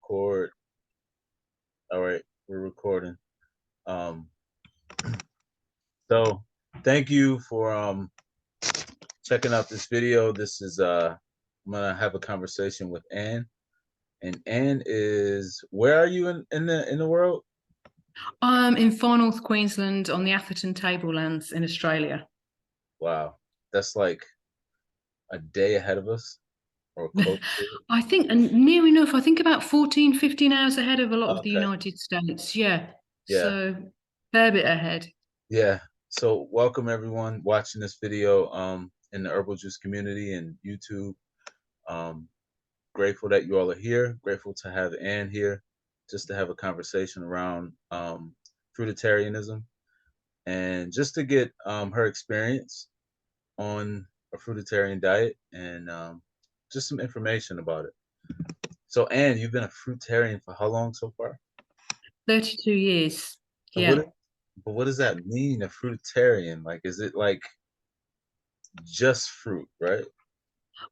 record. All right, we're recording. So thank you for checking out this video. This is I'm gonna have a conversation with Anne. And Anne is, where are you in the world? I'm in far north Queensland on the Atherton Tablelands in Australia. Wow, that's like a day ahead of us or close to it. I think, and near enough, I think about 14, 15 hours ahead of a lot of the Okay. United States. Yeah. Yeah. So fair bit ahead. Yeah. So welcome everyone watching this video in the herbal juice community and YouTube. Um Grateful that you all are here. Grateful to have Anne here just to have a conversation around fruitarianism and just to get her experience on a fruitarian diet and just some information about it. So Anne, you've been a fruitarian for how long so far? 32 years. So Yeah. what does that mean, a fruitarian? Like, is it like just fruit, right?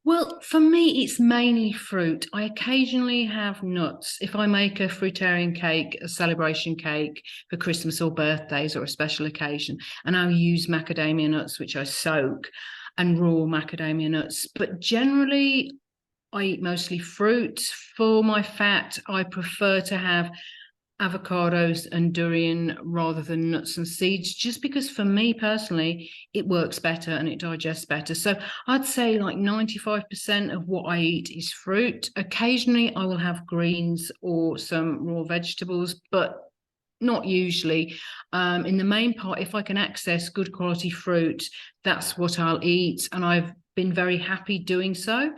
Well, for me, it's mainly fruit. I occasionally have nuts. If I make a fruitarian cake, a celebration cake for Christmas or birthdays or a special occasion, and I'll use macadamia nuts, which I soak, and raw macadamia nuts. But generally, I eat mostly fruit. For my fat, I prefer to have avocados and durian rather than nuts and seeds, just because for me personally, it works better and it digests better. So I'd say like 95% of what I eat is fruit. Occasionally, I will have greens or some raw vegetables, but not usually. In the main part, if I can access good quality fruit, that's what I'll eat. And I've been very happy doing so.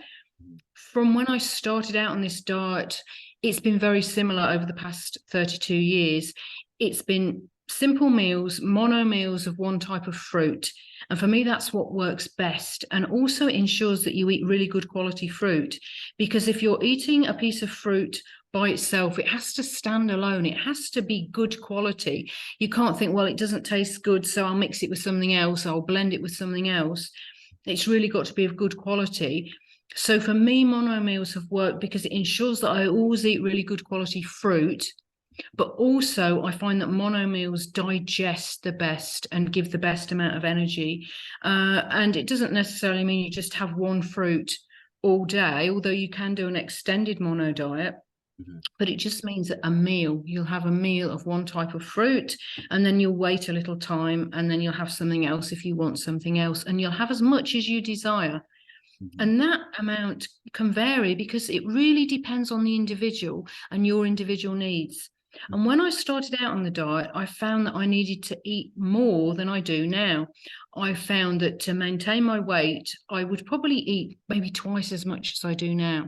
From when I started out on this diet, it's been very similar over the past 32 years. It's been simple meals, mono meals of one type of fruit. And for me, that's what works best. And also it ensures that you eat really good quality fruit. Because if you're eating a piece of fruit by itself, it has to stand alone. It has to be good quality. You can't think, well, it doesn't taste good, so I'll mix it with something else. I'll blend it with something else. It's really got to be of good quality. So for me, mono meals have worked because it ensures that I always eat really good quality fruit, but also I find that mono meals digest the best and give the best amount of energy. And it doesn't necessarily mean you just have one fruit all day, although you can do an extended mono diet. Mm-hmm. But it just means that you'll have a meal of one type of fruit, and then you'll wait a little time, and then you'll have something else if you want something else, and you'll have as much as you desire. Mm-hmm. And that amount can vary because it really depends on the individual and your individual needs. And when I started out on the diet, I found that I needed to eat more than I do now. I found that to maintain my weight, I would probably eat maybe twice as much as I do now.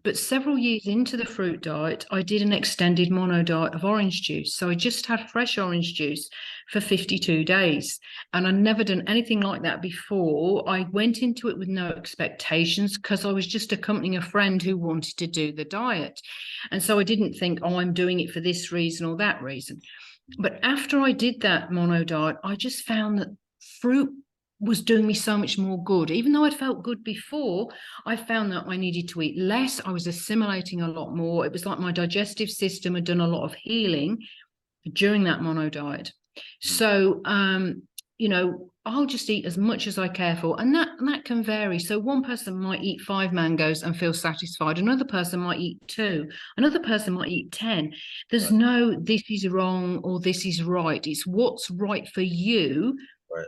But several years into the fruit diet, I did an extended mono diet of orange juice. So I just had fresh orange juice for 52 days. And I'd never done anything like that before. I went into it with no expectations because I was just accompanying a friend who wanted to do the diet. And so I didn't think, oh, I'm doing it for this reason or that reason. But after I did that mono diet, I just found that fruit was doing me so much more good. Even though I'd felt good before, I found that I needed to eat less. I was assimilating a lot more. It was like my digestive system had done a lot of healing during that mono diet. So, I'll just eat as much as I care for. And that can vary. So one person might eat 5 mangoes and feel satisfied. Another person might eat 2. Another person might eat 10. There's no, this is wrong or this is right. It's what's right for you. Right.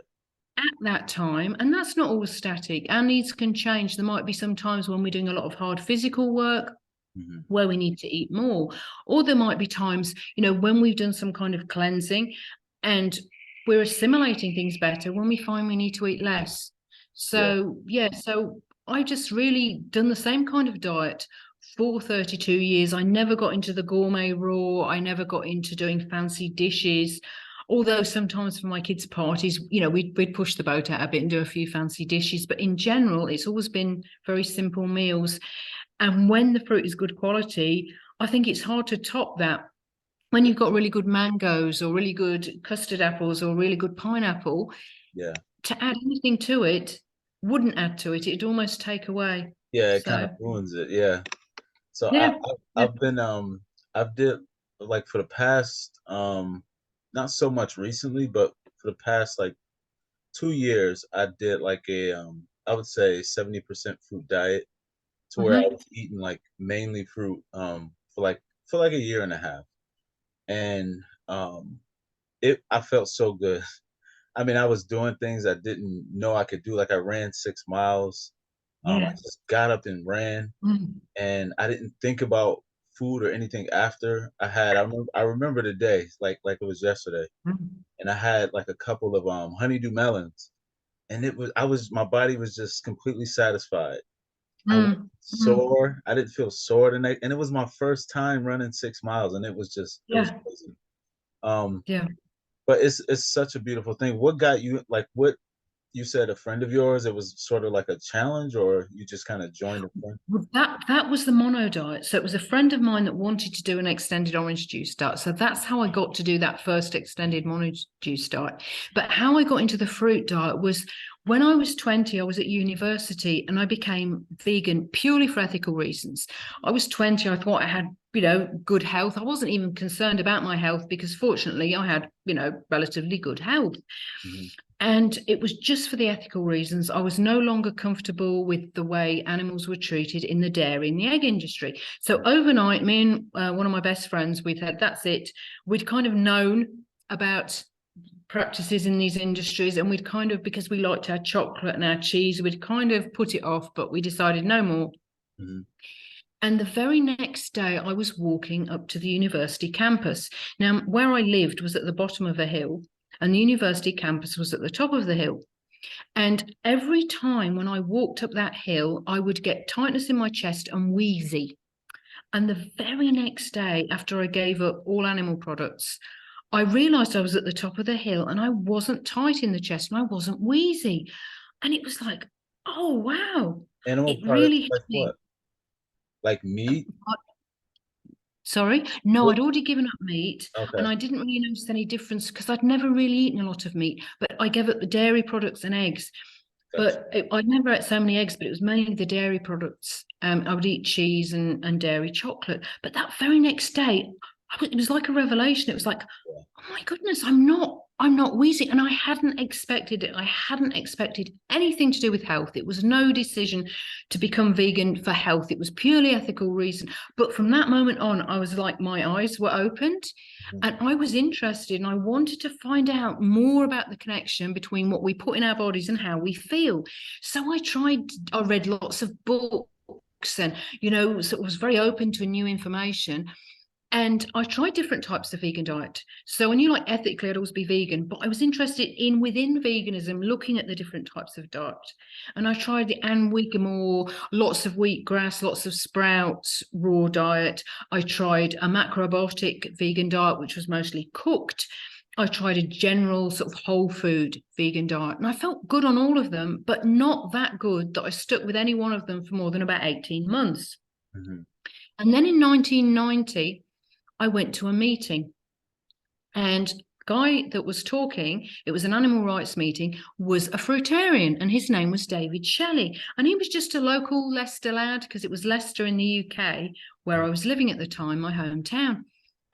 At that time, and that's not always static. Our needs can change. There might be some times when we're doing a lot of hard physical work where we need to eat more, or there might be times, when we've done some kind of cleansing and we're assimilating things better when we find we need to eat less. So so I just really done the same kind of diet for 32 years. I never got into the gourmet raw. I never got into doing fancy dishes. Although sometimes for my kids' parties, we'd push the boat out a bit and do a few fancy dishes. But in general, it's always been very simple meals. And when the fruit is good quality, I think it's hard to top that. When you've got really good mangoes or really good custard apples or really good pineapple, to add anything to it wouldn't add to it. It'd almost take away. Yeah, it kind of So ruins it. Yeah. So Yeah. Yeah. I've been I've did like for the past not so much recently, but for the past like 2 years I did like a I would say 70% fruit diet to where I Hmm. was eating like mainly fruit for like a year and a half. And it I felt so good. I mean, I was doing things I didn't know I could do. Like I ran 6 miles. I Yeah. just got up and ran, Mm. and I didn't think about food or anything after. I remember the day like it was yesterday, Mm. and I had like a couple of honeydew melons, and I was my body was just completely satisfied. I wasn't Mm. Mm. sore. I didn't feel sore the night, and it was my first time running 6 miles, and it was Yeah. crazy. Um, Yeah. but it's such a beautiful thing. What got you like what you said a friend of yours, it was sort of like a challenge, or you just kind of joined a friend? Well, that was the mono diet. So it was a friend of mine that wanted to do an extended orange juice diet. So that's how I got to do that first extended mono juice diet. But how I got into the fruit diet was when I was 20, I was at university and I became vegan purely for ethical reasons. I was 20, I thought I had, good health. I wasn't even concerned about my health because fortunately I had, relatively good health. Mhm, And it was just for the ethical reasons. I was no longer comfortable with the way animals were treated in the dairy and the egg industry. So overnight, me and one of my best friends, we'd had that's it. We'd kind of known about practices in these industries, and we'd kind of, because we liked our chocolate and our cheese, we'd kind of put it off, but we decided no more. mhm, And the very next day, I was walking up to the university campus. Now, where I lived was at the bottom of a hill, and the university campus was at the top of the hill. And every time when I walked up that hill, I would get tightness in my chest and wheezy. And the very next day, after I gave up all animal products, I realized I was at the top of the hill and I wasn't tight in the chest and I wasn't wheezy. And it was like, oh, wow. animal It products really hit like me. what, like meat? Sorry, no, What? I'd already given up meat and Okay, I didn't really notice any difference because I'd never really eaten a lot of meat, but I gave up the dairy products and eggs. gotcha. But I never ate so many eggs, but it was mainly the dairy products. I would eat cheese and dairy chocolate. But that very next day, it was like a revelation. It was like, Yeah. oh my goodness, I'm not wheezing. And I hadn't expected it. I hadn't expected anything to do with health. It was no decision to become vegan for health. It was purely ethical reason. But from that moment on, I was like, my eyes were opened Mhm, and I was interested and I wanted to find out more about the connection between what we put in our bodies and how we feel. So I read lots of books and, sort of was very open to new information. And I tried different types of vegan diet. So I knew like ethically I'd always be vegan, but I was interested in within veganism, looking at the different types of diet. And I tried the Anwigamore, lots of wheatgrass, lots of sprouts, raw diet. I tried a macrobiotic vegan diet, which was mostly cooked. I tried a general sort of whole food vegan diet, and I felt good on all of them, but not that good that I stuck with any one of them for more than about 18 months. mhm, And then in 1990, I went to a meeting and guy that was talking, it was an animal rights meeting, was a fruitarian and his name was David Shelley. And he was just a local Leicester lad because it was Leicester in the UK where mhm, I was living at the time, my hometown.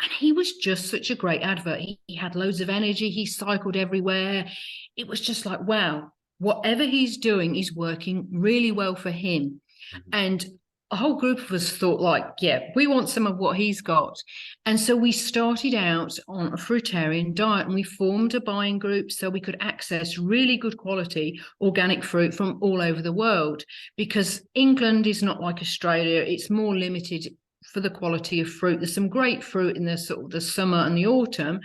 And he was just such a great advert. He had loads of energy. He cycled everywhere. It was just like, wow, whatever he's doing is working really well for him. mhm, And a whole group of us thought, like, yeah, we want some of what he's got. And so we started out on a fruitarian diet and we formed a buying group so we could access really good quality organic fruit from all over the world. Because England is not like Australia, it's more limited for the quality of fruit. There's some great fruit in the sort of the summer and the autumn,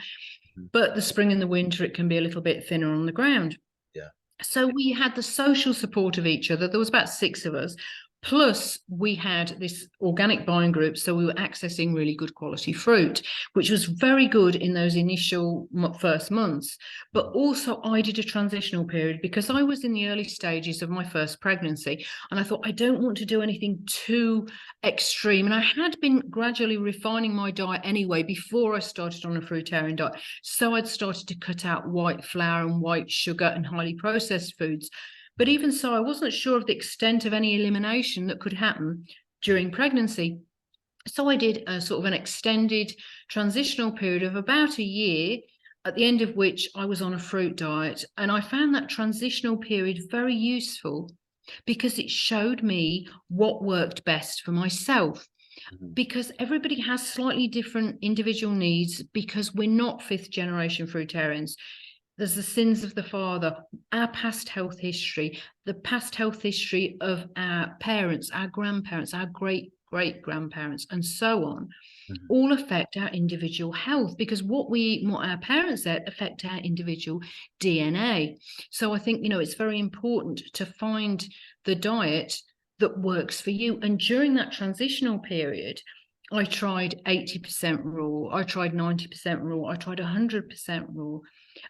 mhm. but the spring and the winter, it can be a little bit thinner on the ground. Yeah. So we had the social support of each other. There was about 6 of us. Plus, we had this organic buying group. So we were accessing really good quality fruit, which was very good in those initial first months. But Mhm, also, I did a transitional period because I was in the early stages of my first pregnancy. And I thought, I don't want to do anything too extreme. And I had been gradually refining my diet anyway before I started on a fruitarian diet. So I'd started to cut out white flour and white sugar and highly processed foods. But mhm, even so, I wasn't sure of the extent of any elimination that could happen mhm. during pregnancy. So I did a sort of an extended transitional period of about a year, at the end of which I was on a fruit diet. And I found that transitional period very useful because it showed me what worked best for myself. Hmm. Because everybody has slightly different individual needs, because we're not fifth generation fruitarians. There's the sins of the father, our past health history, the past health history of our parents, our grandparents, our great grandparents, and so on, Hmm. all affect our individual health, because what we eat and what our parents eat affect our individual DNA. So I think, it's very important to find the diet that works for you. And during that transitional period, I tried 80% raw, I tried 90% raw, I tried 100% raw.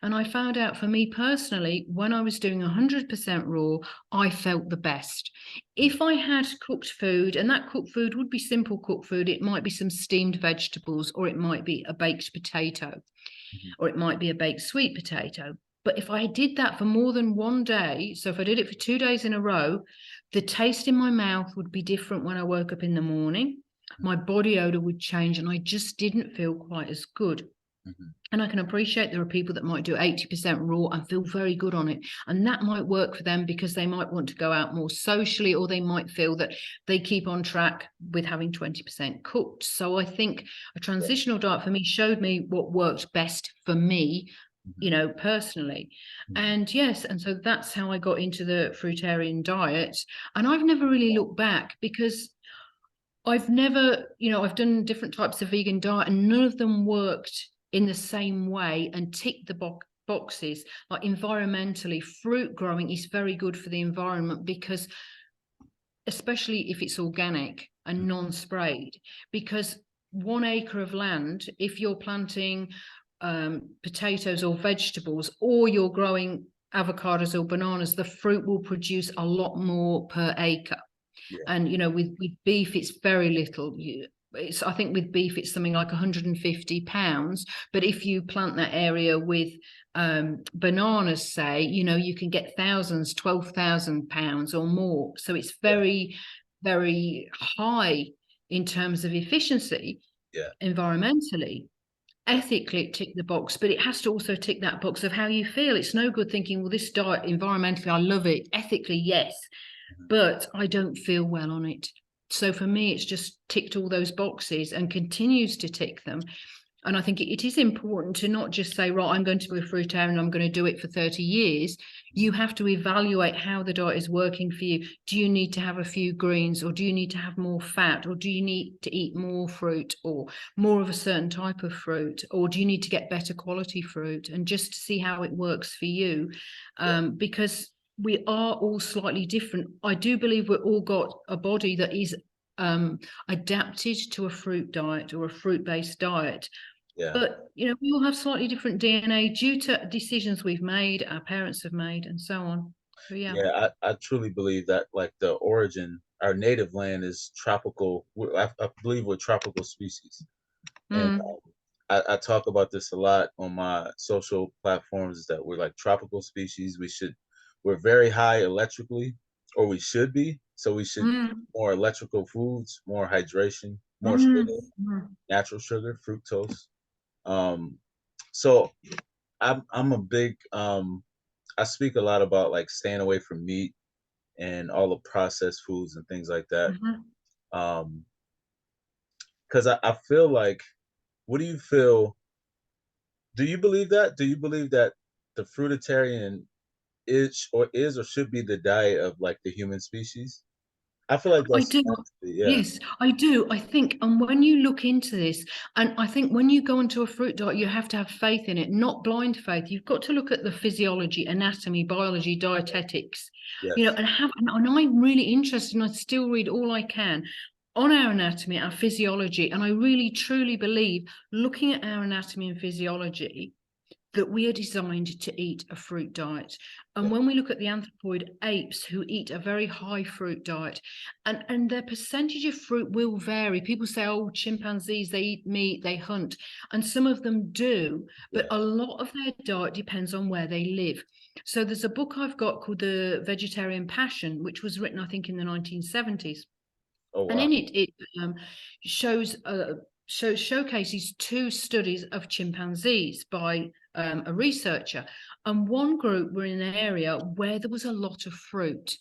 And I found out, for me personally, when I was doing 100% raw, I felt the best. If I had cooked food, and that cooked food would be simple cooked food, it might be some steamed vegetables, or it might be a baked potato, Hmm. or it might be a baked sweet potato. But if I did that for more than one day, so if I did it for 2 days in a row, the taste in my mouth would be different when I woke up in the morning. My body odor would change, and I just didn't feel quite as good. Hmm. And I can appreciate there are people that might do 80% raw and feel very good on it. And that might work for them because they might want to go out more socially, or they might feel that they keep on track with having 20% cooked. So I think a transitional diet for me showed me what worked best for me, personally. Hmm. And yes, and so that's how I got into the fruitarian diet. And I've never really looked back, because I've never, I've done different types of vegan diet, and none of them worked in the same way and ticked the boxes. Like environmentally, fruit growing is very good for the environment, because especially if it's organic and non-sprayed, because 1 acre of land, if you're planting potatoes or vegetables, or you're growing avocados or bananas, the fruit will produce a lot more per acre. Yeah. And with beef it's very little. I think with beef it's something like 150 pounds, but if you plant that area with bananas, say, you can get thousands, 12,000 pounds or more. So it's Yeah. very, very high in terms of efficiency. Yeah. Environmentally, Yeah. ethically, it tick the box, but it has to also tick that box of how you feel. It's no good thinking, well, this diet, environmentally I love it, ethically yes, Hmm. but I don't feel well on it. So for me, it's just ticked all those boxes and continues to tick them. And I think it is important to not just say, right, I'm going to be a fruitarian and I'm going to do it for 30 years. You have to evaluate how the diet is working for you. Do you need to have a few greens, or do you need to have more fat, or do you need to eat more fruit, or more of a certain type of fruit, or do you need to get better quality fruit, and just to see how it works for you. Yeah. Because we are all slightly different. I do believe we've all got a body that is adapted to a fruit diet or a fruit-based diet. Yeah. But, we all have slightly different DNA due to decisions we've made, our parents have made, and so on. So, yeah. Yeah, I truly believe that like the origin, our native land is tropical. I believe we're tropical species, and Mm, I talk about this a lot on my social platforms. Is that we're like tropical species. We're very high electrically, or we should be. So we should mm, more electrical foods, more hydration, more mm, sugar, mm, natural sugar, fructose. Um, so I'm a big I speak a lot about like staying away from meat and all the processed foods and things like that. mhm. Um, because I feel like, what do you feel? Do you believe that? Do you believe that the fruitarian is or should be the diet of like the human species? I feel like I that's do. yeah, Yes, I do. I think, and when you look into this, and I think when you go into a fruit diet, you have to have faith in it, not blind faith. You've got to look at the physiology, anatomy, biology, dietetics, yes, and I'm really interested, and I still read all I can on our anatomy, our physiology. And I really truly believe, looking at our anatomy and physiology, that we are designed to eat a fruit diet. yeah, And when we look at the anthropoid apes who eat a very high fruit diet, and their percentage of fruit will vary. People say, oh, chimpanzees, they eat meat, they hunt. And some of them do, but yeah, a lot of their diet depends on where they live. So there's a book I've got called The Vegetarian Passion, which was written, I think, in the 1970s. Oh And wow. in it shows showcases two studies of chimpanzees by a researcher, and one group were in an area where there was a lot of fruit,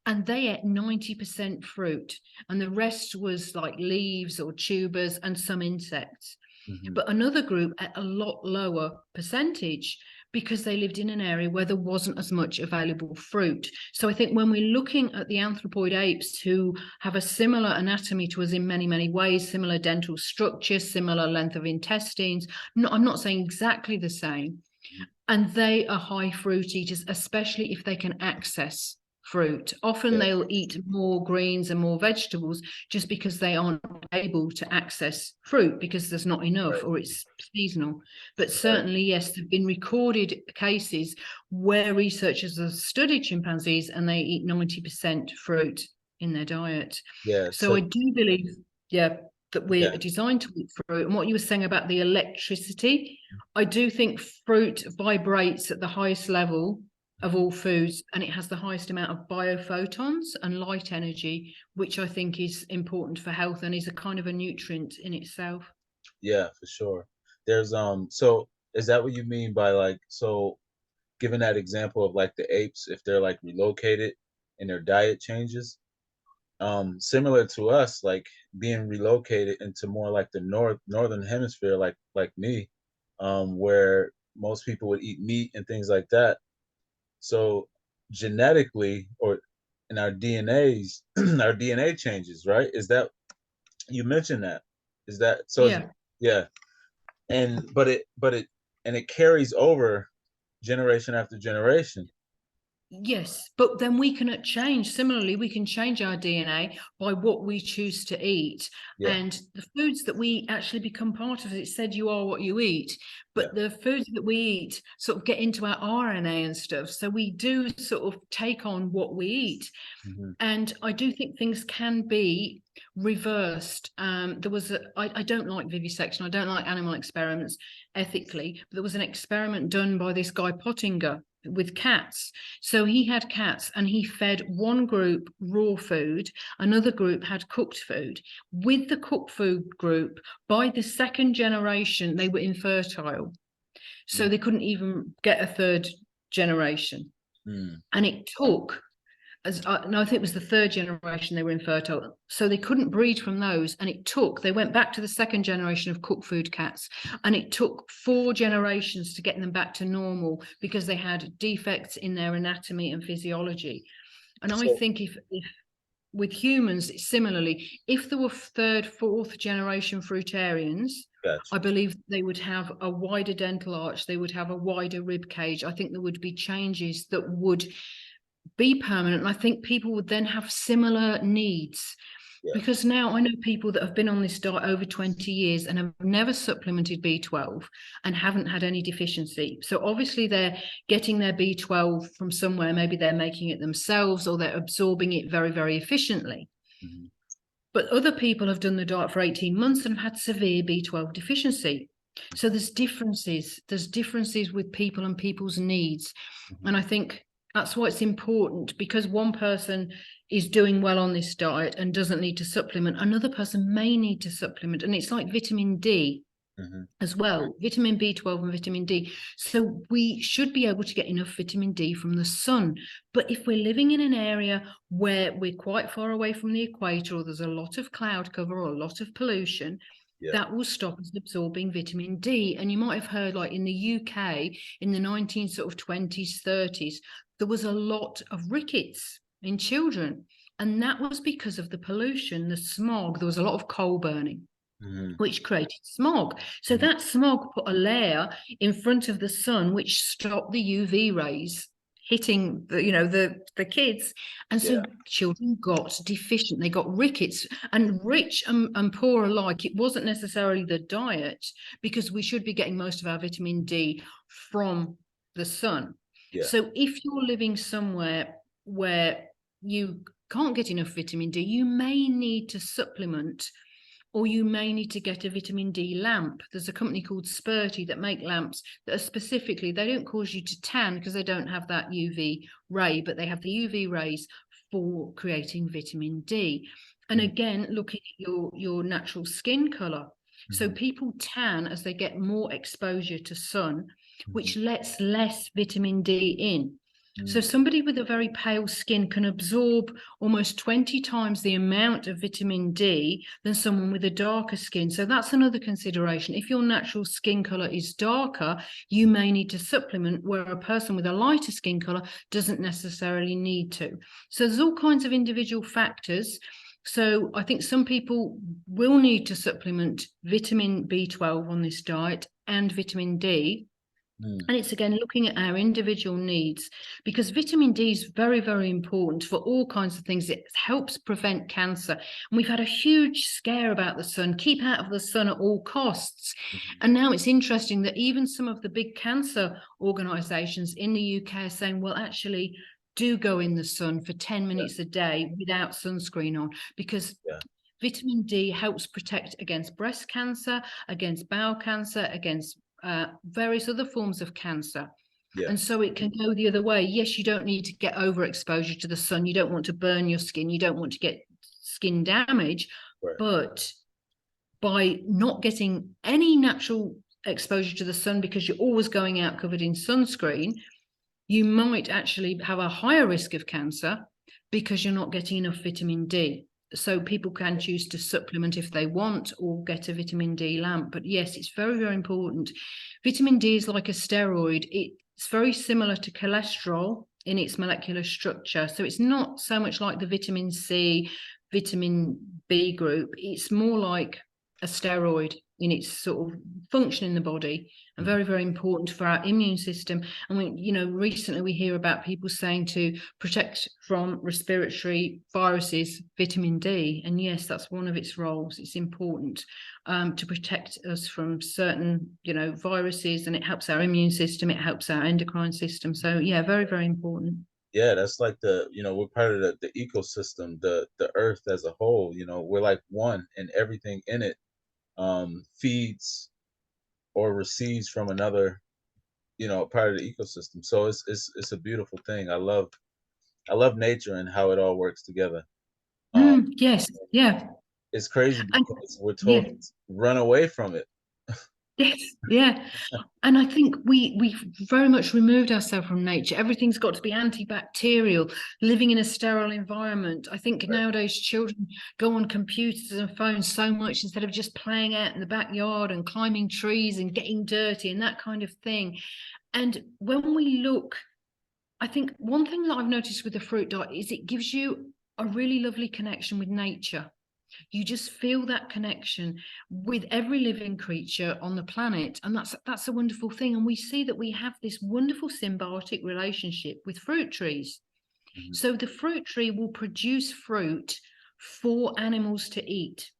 and they ate 90% fruit, and the rest was like leaves or tubers and some insects. Hmm. But another group at a lot lower percentage because they lived in an area where there wasn't as much available fruit. So I think when we're looking at the anthropoid apes who have a similar anatomy to us in many, many ways, similar dental structure, similar length of intestines, no, I'm not saying exactly the same, and they are high fruit eaters, especially if they can access fruit. Often Yeah. they'll eat more greens and more vegetables just because they aren't able to access fruit because there's not enough Right. or it's seasonal. But Right. certainly, yes, there have been recorded cases where researchers have studied chimpanzees and they eat 90% fruit in their diet. Yeah. So So I do believe, yeah, that we're yeah. designed to eat fruit. And what you were saying about the electricity, I do think fruit vibrates at the highest level of all foods, and it has the highest amount of biophotons and light energy, which I think is important for health and is a kind of a nutrient in itself. Yeah, for sure. There's so is that what you mean by like, so given that example of like the apes, if they're like relocated and their diet changes, similar to us, like being relocated into more like the northern hemisphere, like me, where most people would eat meat and things like that. So genetically, or in our DNAs, our DNA changes, right? Is that, you mentioned that? Is that so? Yeah. Yeah, and it carries over generation after generation. Yes, but then we can change. Similarly, we can change our DNA by what we choose to eat. Yeah, And the foods that we actually become part of, it said you are what you eat, yeah. but the foods that we eat sort of get into our RNA and stuff. So we do sort of take on what we eat. Hmm. And I do think things can be reversed. I don't like vivisection, I don't like animal experiments ethically, but there was an experiment done by this guy Pottinger with cats. So he had cats and he fed one group raw food, another group had cooked food. With the cooked food group, by the second generation, they were infertile. So they couldn't even get a third generation. Mm-hmm. And it took no, I think it was the third generation they were infertile. So they couldn't breed from those. And they went back to the second generation of cooked food cats. And it took 4 generations to get them back to normal because they had defects in their anatomy and physiology. And I So think if with humans, similarly, if there were third, fourth generation fruitarians, gotcha. I believe they would have a wider dental arch, they would have a wider rib cage. I think there would be changes that would be permanent. And I think people would then have similar needs. Yeah. Because now I know people that have been on this diet over 20 years and have never supplemented B12 and haven't had any deficiency. So obviously they're getting their B12 from somewhere. Maybe they're making it themselves or they're absorbing it very, very efficiently. Hmm. But other people have done the diet for 18 months and have had severe B12 deficiency. So there's differences. There's differences with people and people's needs. Hmm. And I think that's why it's important, because one person is doing well on this diet and doesn't need to supplement, another person may need to supplement. And it's like vitamin D Hmm. as well, vitamin B12 and vitamin D. So we should be able to get enough vitamin D from the sun. But if we're living in an area where we're quite far away from the equator, or there's a lot of cloud cover or a lot of pollution, Yeah. that will stop us absorbing vitamin D. And you might have heard, like in the UK in the 1920s, 30s, there was a lot of rickets in children. And that was because of the pollution, the smog. There was a lot of coal burning, Hmm. which created smog. So Hmm. that smog put a layer in front of the sun, which stopped the UV rays hitting the kids. And Yeah. so children got deficient, they got rickets. And rich and poor alike, it wasn't necessarily the diet, because we should be getting most of our vitamin D from the sun. Yeah. So if you're living somewhere where you can't get enough vitamin D, you may need to supplement, or you may need to get a vitamin D lamp. There's a company called Spurty that make lamps that are specifically, they don't cause you to tan because they don't have that UV ray, but they have the UV rays for creating vitamin D. And again, looking at your natural skin color. So Mm-hmm. people tan as they get more exposure to sun, Mm-hmm. which lets less vitamin D in. So Mm-hmm. somebody with a very pale skin can absorb almost 20 times the amount of vitamin D than someone with a darker skin. So that's another consideration. If your natural skin color is darker, you may need to supplement, where a person with a lighter skin color doesn't necessarily need to. So there's all kinds of individual factors. So I think some people will need to supplement vitamin B12 on this diet and vitamin D. And it's again looking at our individual needs, because vitamin D is very, very important for all kinds of things. It helps prevent cancer. And we've had a huge scare about the sun, keep out of the sun at all costs. Mm-hmm. And now it's interesting that even some of the big cancer organizations in the UK are saying, well, actually, do go in the sun for 10 minutes a day without sunscreen on, because vitamin D helps protect against breast cancer, against bowel cancer, against various other forms of cancer. Yeah. And so it can go the other way. Yes, you don't need to get overexposure to the sun. You don't want to burn your skin. You don't want to get skin damage. Right. But by not getting any natural exposure to the sun, because you're always going out covered in sunscreen, you might actually have a higher risk of cancer because you're not getting enough vitamin D. So people can choose to supplement if they want, or get a vitamin D lamp. But yes, it's very, very important. Vitamin D is like a steroid. It's very similar to cholesterol in its molecular structure. So it's not so much like the vitamin C, vitamin B group. It's more like a steroid in its sort of function in the body, and very, very important for our immune system. And recently we hear about people saying to protect from respiratory viruses, vitamin D. And yes, that's one of its roles. It's important to protect us from certain, viruses, and it helps our immune system. It helps our endocrine system. So yeah, very, very important. Yeah, that's like we're part of the ecosystem, the earth as a whole. We're like one, and everything in it feeds or receives from another, part of the ecosystem. So it's a beautiful thing. I love nature and how it all works together. Yes, yeah. It's crazy And because we're yeah, told to run away from it. yes, yeah. And I think we've very much removed ourselves from nature. Everything's got to be antibacterial, living in a sterile environment. I think Right. nowadays children go on computers and phones so much instead of just playing out in the backyard and climbing trees and getting dirty and that kind of thing. And when we look, I think one thing that I've noticed with the fruit diet is it gives you a really lovely connection with nature. You just feel that connection with every living creature on the planet, and that's a wonderful thing. And we see that we have this wonderful symbiotic relationship with fruit trees. Mm-hmm. So the fruit tree will produce fruit for animals to eat,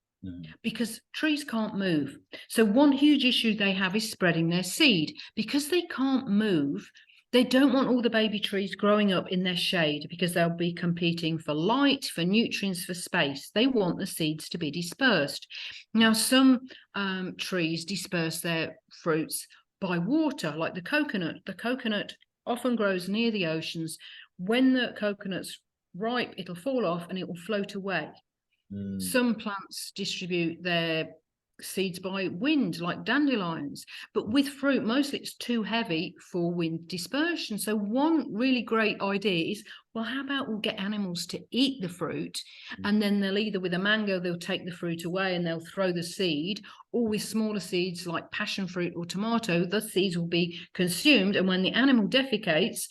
because trees can't move. So one huge issue they have is spreading their seed. Because they can't move, they don't want all the baby trees growing up in their shade, because they'll be competing for light, for nutrients, for space. They want the seeds to be dispersed. Now, some trees disperse their fruits by water, like the coconut. The coconut often grows near the oceans. When the coconut's ripe, it'll fall off and it will float away. Some plants distribute their seeds by wind, like dandelions, but with fruit mostly it's too heavy for wind dispersion. So one really great idea is, well, how about we'll get animals to eat the fruit, and then they'll either, with a mango, they'll take the fruit away and they'll throw the seed, or with smaller seeds like passion fruit or tomato, the seeds will be consumed, and when the animal defecates,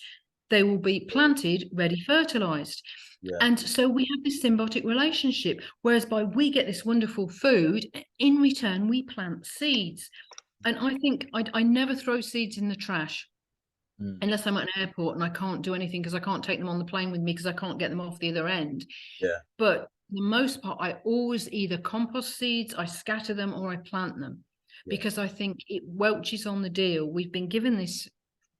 they will be planted, ready, fertilized. Yeah. And so we have this symbiotic relationship, whereas we get this wonderful food, in return, we plant seeds. And I think I never throw seeds in the trash unless I'm at an airport and I can't do anything, because I can't take them on the plane with me because I can't get them off the other end. Yeah. But for the most part, I always either compost seeds, I scatter them, or I plant them, because I think it welches on the deal. We've been given this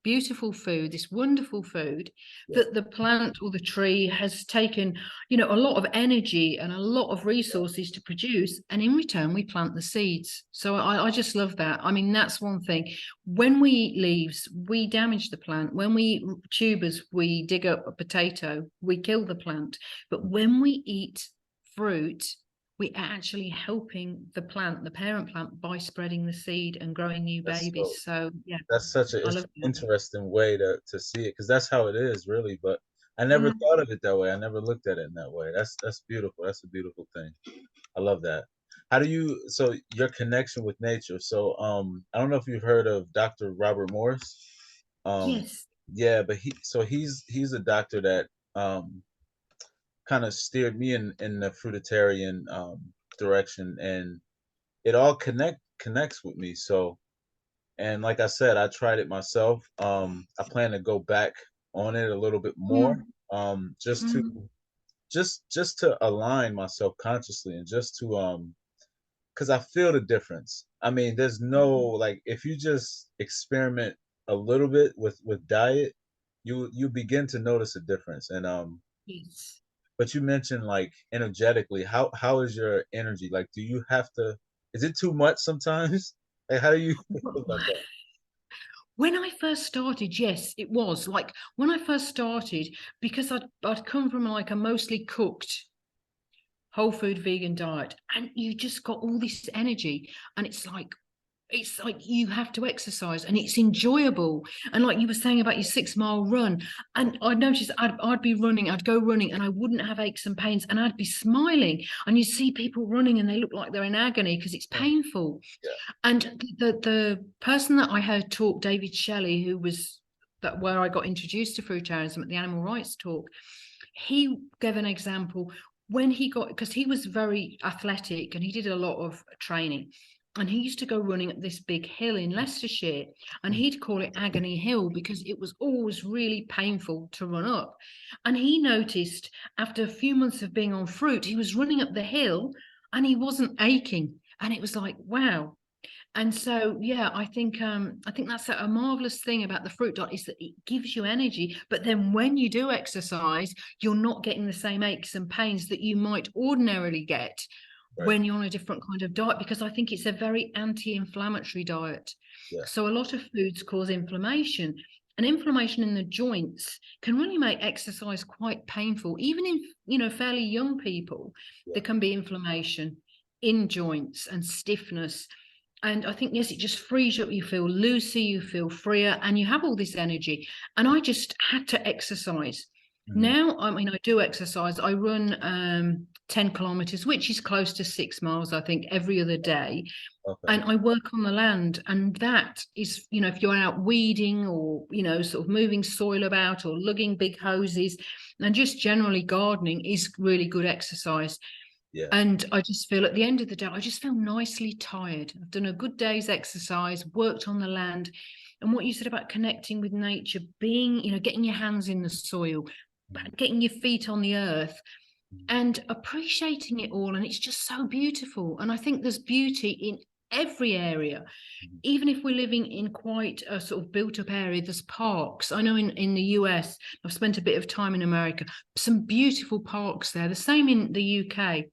beautiful food, this wonderful food that the plant or the tree has taken, a lot of energy and a lot of resources to produce, and in return we plant the seeds. So I just love that. I mean, that's one thing. When we eat leaves, we damage the plant. When we eat tubers, we dig up a potato, we kill the plant. But when we eat fruit, we're actually helping the plant, the parent plant, by spreading the seed and growing new That's so babies. So yeah, that's such an I love that. interesting way to see it, because that's how it is really. But I never Mm. thought of it that way. I never looked at it in that way. That's beautiful. That's a beautiful thing. I love that. How do you so your connection with nature? So I don't know if you've heard of Dr. Robert Morris. Um Yes. yeah, but he's a doctor that um kind of steered me in the fruitarian direction, and it all connects with me. So, and like I said, I tried it myself. I plan to go back on it a little bit more, Mm. just to Mm. just to align myself consciously, and just to because I feel the difference. I mean, there's no like, if you just experiment a little bit with diet, you begin to notice a difference. And Yes. but you mentioned like energetically, how is your energy? Like, do you have to? Is it too much sometimes? Like, how do you feel about that? When I first started, yes, it was like when I first started, because I'd come from like a mostly cooked whole food vegan diet, and you just got all this energy, and it's like you have to exercise and it's enjoyable. And like you were saying about your 6 mile run, and I noticed I'd be running, I'd go running, and I wouldn't have aches and pains, and I'd be smiling, and you see people running and they look like they're in agony because it's Mm, painful. yeah. And the person that I heard talk, David Shelley, who was that where I got introduced to fruitarianism at the animal rights talk, he gave an example when he got, because he was very athletic and he did a lot of training, and he used to go running up this big hill in Leicestershire, and Mm, he'd call it Agony Hill because it was always really painful to run up. And he noticed after a few months of being on fruit, he was running up the hill and he wasn't aching, and it was like, wow. And so, yeah, I think that's a marvelous thing about the fruit diet, is that it gives you energy. But then when you do exercise, you're not getting the same aches and pains that you might ordinarily get right. when you're on a different kind of diet, because I think it's a very anti-inflammatory diet. Yeah. So a lot of foods cause inflammation, and inflammation in the joints can really make exercise quite painful. Even in, fairly young people, Yeah. there can be inflammation in joints and stiffness. And I think, yes, it just frees you up. You feel looser, you feel freer, and you have all this energy. And I just had to exercise. Mhm. Now, I mean, I do exercise. I run 10 kilometers, which is close to 6 miles, I think, every other day. Okay. And I work on the land. And that is, if you're out weeding or, sort of moving soil about or lugging big hoses and just generally gardening, is really good exercise. Yeah. And I just feel at the end of the day, I just feel nicely tired. I've done a good day's exercise, worked on the land. And what you said about connecting with nature, being, getting your hands in the soil, Mhm. getting your feet on the earth, Mhm. and appreciating it all. And it's just so beautiful. And I think there's beauty in every area. Mhm. Even if we're living in quite a sort of built up area, there's parks. I know in the US, I've spent a bit of time in America, some beautiful parks there. The same in the UK,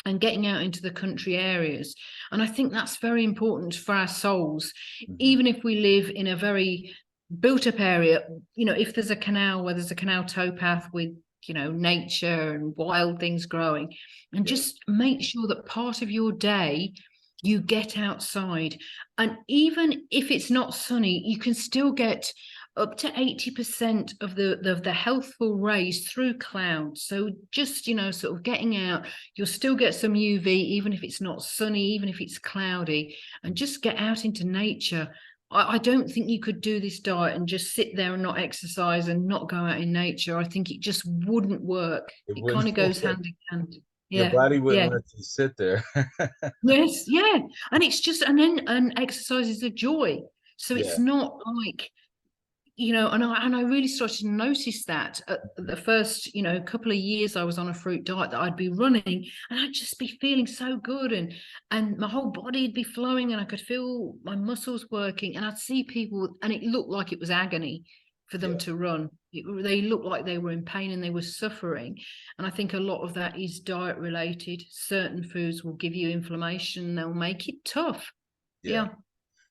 and getting out into the country areas. And I think that's very important for our souls. Mhm. Even if we live in a very built up area, if there's a canal where there's a canal towpath with, nature and wild things growing, and Yeah. just make sure that part of your day you get outside. And even if it's not sunny, you can still get up to 80% of the healthful rays through clouds. So just, sort of getting out, you'll still get some UV, even if it's not sunny, even if it's cloudy, and Mhm. just get out into nature. I don't think you could do this diet and just sit there and not exercise and not go out in nature. I think it just wouldn't work. It It kind wouldn't of goes work. hand in hand. Your Yeah. body wouldn't Yeah. let you sit there. Yes. Yeah. And it's just, and exercise is a joy. So it's Yeah. not like, and I really started to notice that at the first, couple of years I was on a fruit diet, that I'd be running and I'd just be feeling so good, and my whole body'd be flowing, and I could feel my muscles working, and I'd see people and it looked like it was agony for them Yeah. to run. They looked like they were in pain and they were suffering. And I think a lot of that is diet related. Certain foods will give you inflammation, they'll make it tough. Yeah. Yeah.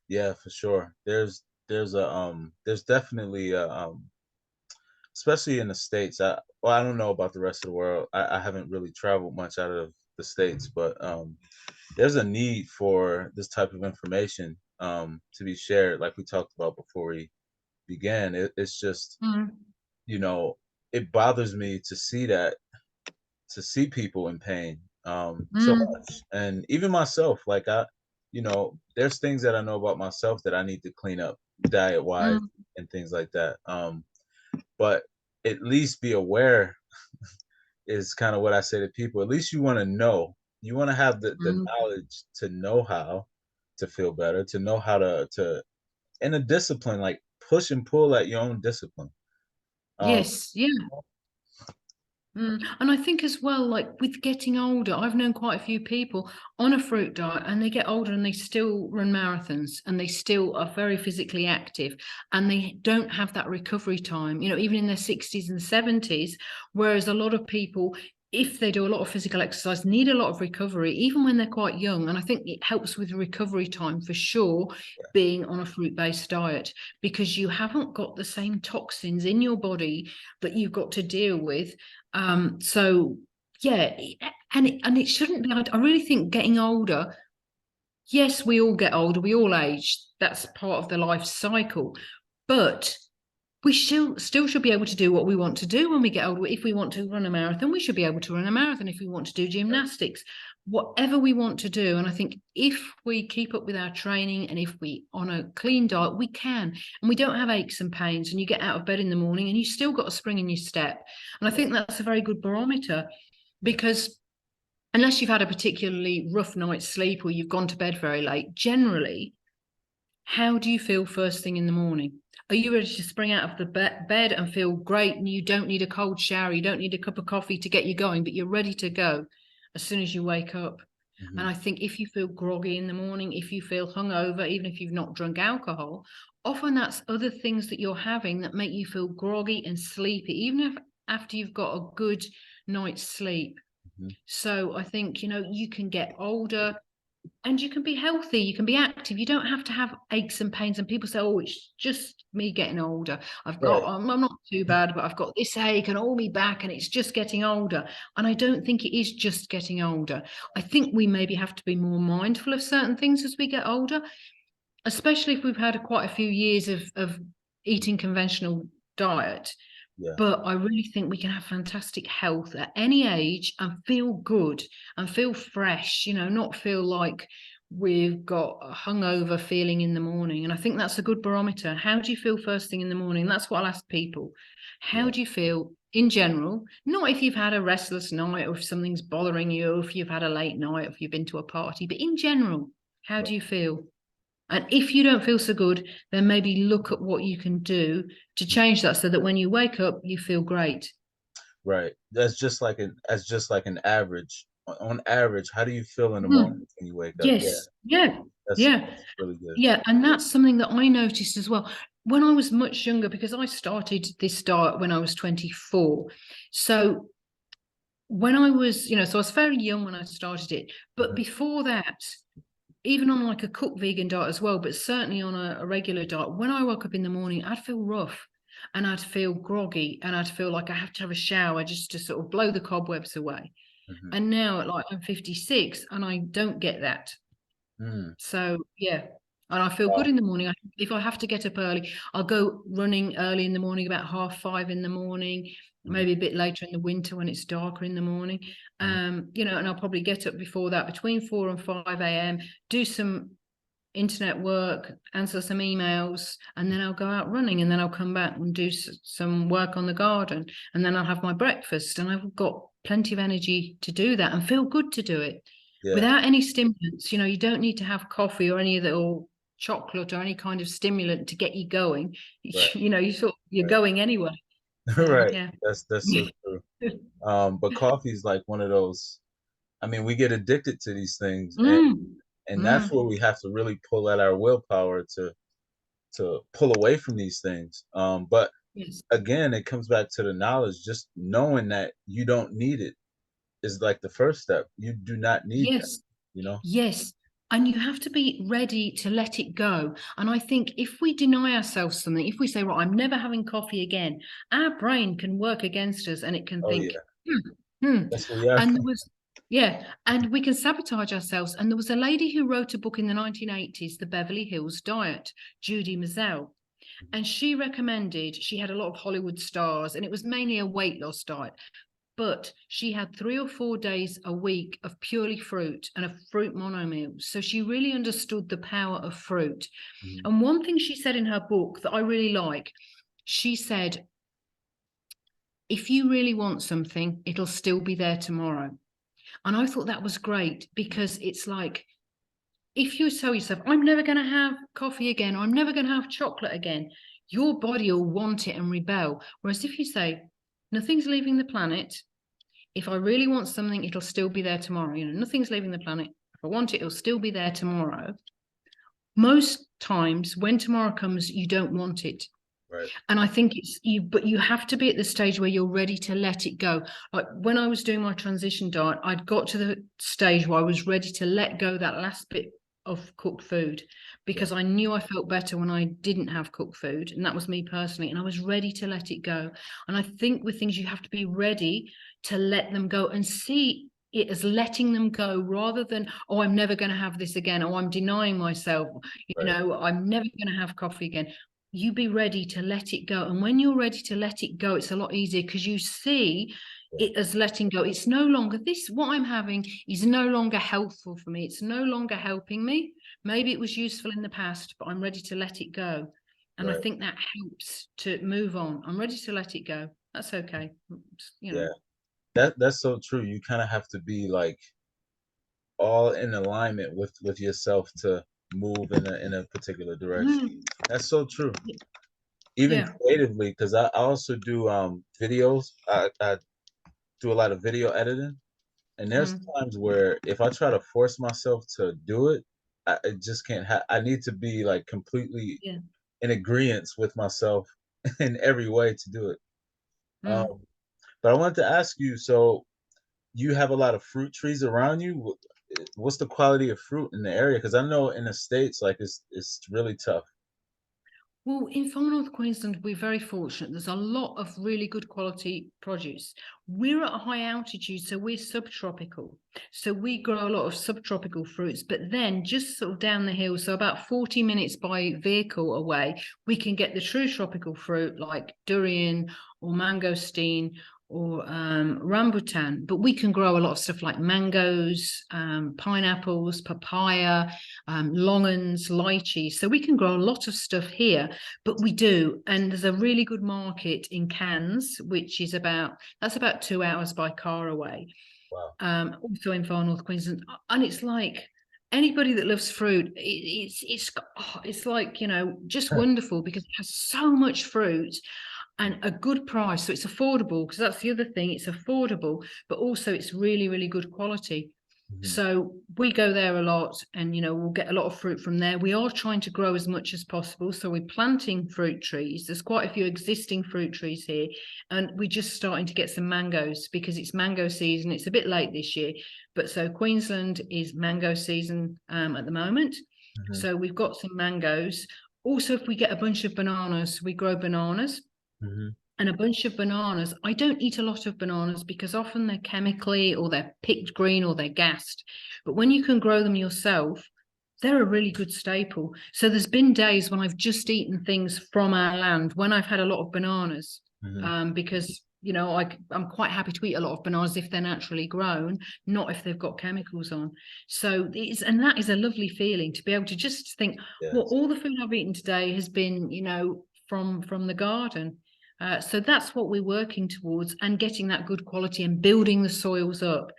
Yeah, for sure. There's definitely especially in the States. Well, I don't know about the rest of the world. I haven't really traveled much out of the States, but there's a need for this type of information to be shared, like we talked about before we began. It's just, Mm, you know, it bothers me to see people in pain so mm, much, and even myself. Like there's things that I know about myself that I need to clean up diet wise mm, and things like that. But at least be aware is kind of what I say to people. At least you want to know. You want to have the mm. knowledge to know how to feel better, to know how to and a discipline, like push and pull at your own discipline. Um, Yes, yeah. And I think as well, like with getting older, I've known quite a few people on a fruit diet and they get older and they still run marathons and they still are very physically active and they don't have that recovery time, even in their 60s and 70s. Whereas a lot of people, if they do a lot of physical exercise, need a lot of recovery, even when they're quite young. And I think it helps with recovery time for sure, being on a fruit based diet, because you haven't got the same toxins in your body that you've got to deal with. So yeah, and it shouldn't be. I really think getting older. Yes, we all get older. We all age. That's part of the life cycle. But we still should be able to do what we want to do when we get older. If we want to run a marathon, we should be able to run a marathon. If we want to do gymnastics, whatever we want to do. And I think if we keep up with our training and if we on a clean diet, we can. And we don't have aches and pains. And you get out of bed in the morning and you still got a spring in your step. And I think that's a very good barometer, yeah, because unless you've had a particularly rough night's sleep or you've gone to bed very late, generally, how do you feel first thing in the morning? Are you ready to spring out of the bed and feel great and you don't need a cold shower, you don't need a cup of coffee to get you going, but you're ready to go as soon as you wake up? And hmm, I think if you feel groggy in the morning, if you feel hungover, even if you've not drunk alcohol, often that's other things that you're having that make you feel groggy and sleepy, even if after you've got a good night's sleep. hmm, So I think, you can get older and you can be healthy, you can be active, you don't have to have aches and pains. And people say, oh, it's just me getting older, right, I'm not too bad, but I've got this ache and all me back and it's just getting older. And I don't think it is just getting older. I think we maybe have to be more mindful of certain things as we get older, especially if we've had quite a few years of eating conventional diet. yeah, But I really think we can have fantastic health at any age and feel good and feel fresh, not feel like we've got a hungover feeling in the morning. And I think that's a good barometer. How do you feel first thing in the morning? That's what I'll ask people. How yeah, do you feel in general? Not if you've had a restless night or if something's bothering you, or if you've had a late night, or if you've been to a party, but in general, how right, do you feel? And if you don't feel so good, then maybe look at what you can do to change that so that when you wake up, you feel great. right. That's just like an average. On average, how do you feel in the morning Mm. when you wake up? Yeah, Yes. Yeah. Yeah. that's really good. Yeah. And that's something that I noticed as well when I was much younger, because I started this diet when I was 24. So when I was, so I was very young when I started it. But Hmm, before that, even on like a cooked vegan diet as well, but certainly on a regular diet, when I woke up in the morning, I'd feel rough and I'd feel groggy and I'd feel like I have to have a shower just to sort of blow the cobwebs away. hmm, And now, like, I'm 56 and I don't get that. mm. So yeah, and I feel good Wow. in the morning. If I have to get up early, I'll go running early in the morning, about 5:30 in the morning, Mhm, maybe a bit later in the winter when it's darker in the morning. mhm, And I'll probably get up before that, between 4 and 5 a.m., do some internet work, answer some emails, and then I'll go out running, and then I'll come back and do some work on the garden, and then I'll have my breakfast, and I've got plenty of energy to do that and feel good to do it yeah, without any stimulants. You don't need to have coffee or any of the or chocolate or any kind of stimulant to get you going. right, You're right. going anyway. So Right. yeah. That's so true. But coffee is like one of those. I mean, we get addicted to these things, Mm, and that's mm, where we have to really pull at our willpower to pull away from these things. But yes. again, it comes back to the knowledge. Just knowing that you don't need it is like the first step. You do not need that. Yes. You know. Yes. And you have to be ready to let it go. And I think if we deny ourselves something, if we say, right, I'm never having coffee again, our brain can work against us and it can Oh think, yeah, hmm. that's what we are. And there was, yeah, and we can sabotage ourselves. And there was a lady who wrote a book in the 1980s, The Beverly Hills Diet, Judy Mazel. And she recommended, she had a lot of Hollywood stars, and it was mainly a weight loss diet. But she had 3 or 4 days a week of purely fruit and a fruit monomeal. So she really understood the power of fruit. Mhm. And one thing she said in her book that I really like, she said, if you really want something, it'll still be there tomorrow. And I thought that was great, because it's like, if you tell yourself, I'm never going to have coffee again, or I'm never going to have chocolate again, your body will want it and rebel. Whereas if you say, nothing's leaving the planet, if I really want something, it'll still be there tomorrow. You know, nothing's leaving the planet. If I want it, it'll still be there tomorrow. Most times when tomorrow comes, you don't want it. Right. And I think it's you, but you have to be at the stage where you're ready to let it go. Like when I was doing my transition diet, I'd got to the stage where I was ready to let go that last bit of cooked food, Yeah. because I knew I felt better when I didn't have cooked food. And that was me personally. And I was ready to let it go. And I think with things, you have to be ready to let them go and see it as letting them go, rather than, oh, I'm never going to have this again. Oh, I'm denying myself. You Right. know, I'm never going to have coffee again. You be ready to let it go. And when you're ready to let it go, it's a lot easier, because you see Yeah. it as letting go. It's no longer this, what I'm having is no longer helpful for me. It's no longer helping me. Maybe it was useful in the past, but I'm ready to let it go. And I Right. think that helps to move on. I'm ready to let it go. That's okay. You know. Yeah. That's so true. You kind of have to be like all in alignment with yourself to move in a particular direction. Mm, That's so true. Even yeah. creatively, because I also do videos. I do a lot of video editing, and there's Mm, times where if I try to force myself to do it, I just can't. I need to be like completely yeah. in agreement with myself in every way to do it. Mm. Um, but I wanted to ask you, so you have a lot of fruit trees around you. What's the quality of fruit in the area? Because I know in the States, like it's really tough. Well, in far north Queensland, we're very fortunate. There's a lot of really good quality produce. We're at a high altitude, so we're subtropical. So we grow a lot of subtropical fruits, but then just sort of down the hill, so about 40 minutes by vehicle away, we can get the true tropical fruit like durian or mangosteen or rambutan. But we can grow a lot of stuff like mangoes, pineapples, papaya, longans, lychees. So we can grow a lot of stuff here, but we do. And there's a really good market in Cairns, which is that's about 2 hours by car away. Wow. Also in far north Queensland. And it's like anybody that loves fruit, it's like, you know, just wonderful, because it has so much fruit and a good price. So it's affordable, because that's the other thing. It's affordable, but also it's really, really good quality. Mhm. So we go there a lot, and you know, we'll get a lot of fruit from there. We are trying to grow as much as possible, so we're planting fruit trees. There's quite a few existing fruit trees here, and we're just starting to get some mangoes because it's mango season. It's a bit late this year, but so Queensland is mango season at the moment. Mhm. So we've got some mangoes. Also, if we get a bunch of bananas, we grow bananas, Mhm. and a bunch of bananas. I don't eat a lot of bananas because often they're chemically, or they're picked green, or they're gassed. But when you can grow them yourself, they're a really good staple. So there's been days when I've just eaten things from our land when I've had a lot of bananas, Mhm. because you know I'm quite happy to eat a lot of bananas if they're naturally grown, not if they've got chemicals on. So and that is a lovely feeling to be able to just think, well, Yes. all the food I've eaten today has been, you know, from the garden. So that's what we're working towards, and getting that good quality and building the soils up.